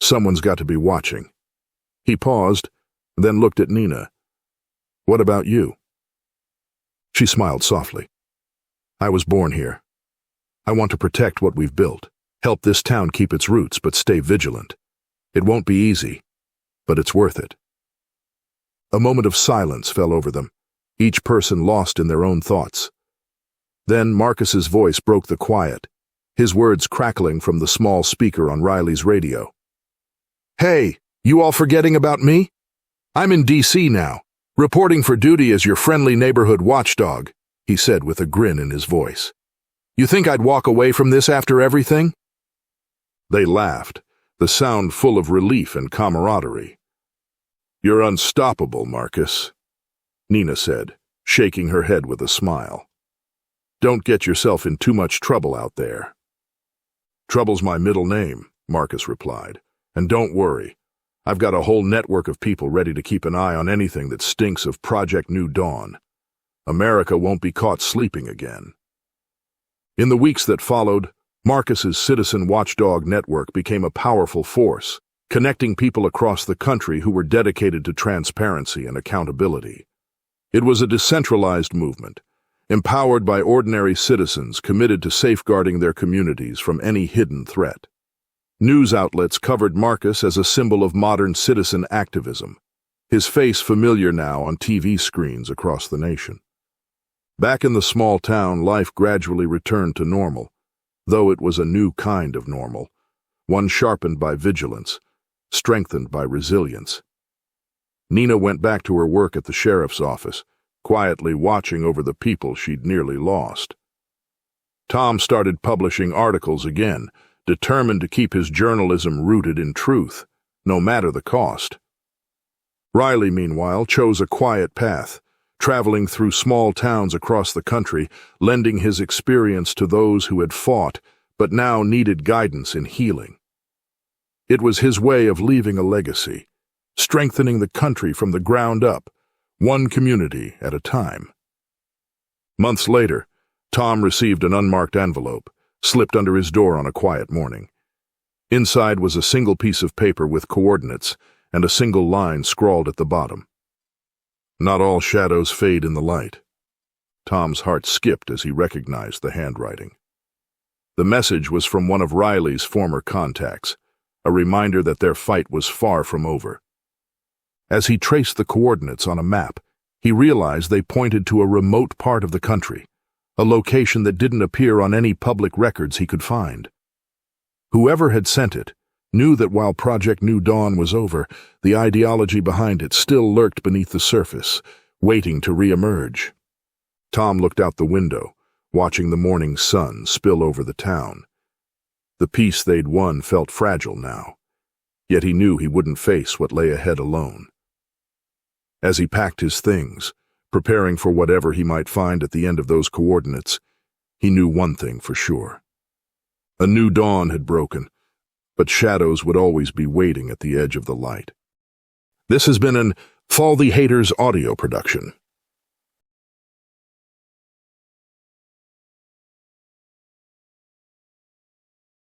Someone's got to be watching." He paused, then looked at Nina. "What about you?" She smiled softly. "I was born here. I want to protect what we've built, help this town keep its roots, but stay vigilant. It won't be easy, but it's worth it." A moment of silence fell over them, each person lost in their own thoughts. Then Marcus's voice broke the quiet, his words crackling from the small speaker on Riley's radio. "Hey, you all forgetting about me? I'm in D.C. now, reporting for duty as your friendly neighborhood watchdog," he said with a grin in his voice. "You think I'd walk away from this after everything?" They laughed, the sound full of relief and camaraderie. "You're unstoppable, Marcus," Nina said, shaking her head with a smile. "Don't get yourself in too much trouble out there." "Trouble's my middle name," Marcus replied. "And don't worry, I've got a whole network of people ready to keep an eye on anything that stinks of Project New Dawn. America won't be caught sleeping again." In the weeks that followed, Marcus's citizen watchdog network became a powerful force, connecting people across the country who were dedicated to transparency and accountability. It was a decentralized movement, empowered by ordinary citizens committed to safeguarding their communities from any hidden threat. News outlets covered Marcus as a symbol of modern citizen activism, his face familiar now on TV screens across the nation. Back in the small town, life gradually returned to normal, though it was a new kind of normal, one sharpened by vigilance, strengthened by resilience. Nina went back to her work at the sheriff's office, quietly watching over the people she'd nearly lost. Tom started publishing articles again, determined to keep his journalism rooted in truth, no matter the cost. Riley, meanwhile, chose a quiet path, traveling through small towns across the country, lending his experience to those who had fought but now needed guidance in healing. It was his way of leaving a legacy, strengthening the country from the ground up, one community at a time. Months later, Tom received an unmarked envelope, slipped under his door on a quiet morning. Inside was a single piece of paper with coordinates and a single line scrawled at the bottom. "Not all shadows fade in the light." Tom's heart skipped as he recognized the handwriting. The message was from one of Riley's former contacts, a reminder that their fight was far from over. As he traced the coordinates on a map, he realized they pointed to a remote part of the country, a location that didn't appear on any public records he could find. Whoever had sent it knew that while Project New Dawn was over, the ideology behind it still lurked beneath the surface, waiting to re-emerge. Tom looked out the window, watching the morning sun spill over the town. The peace they'd won felt fragile now, yet he knew he wouldn't face what lay ahead alone. As he packed his things, preparing for whatever he might find at the end of those coordinates, he knew one thing for sure. A new dawn had broken, but shadows would always be waiting at the edge of the light. This has been an Fall the Haters audio production.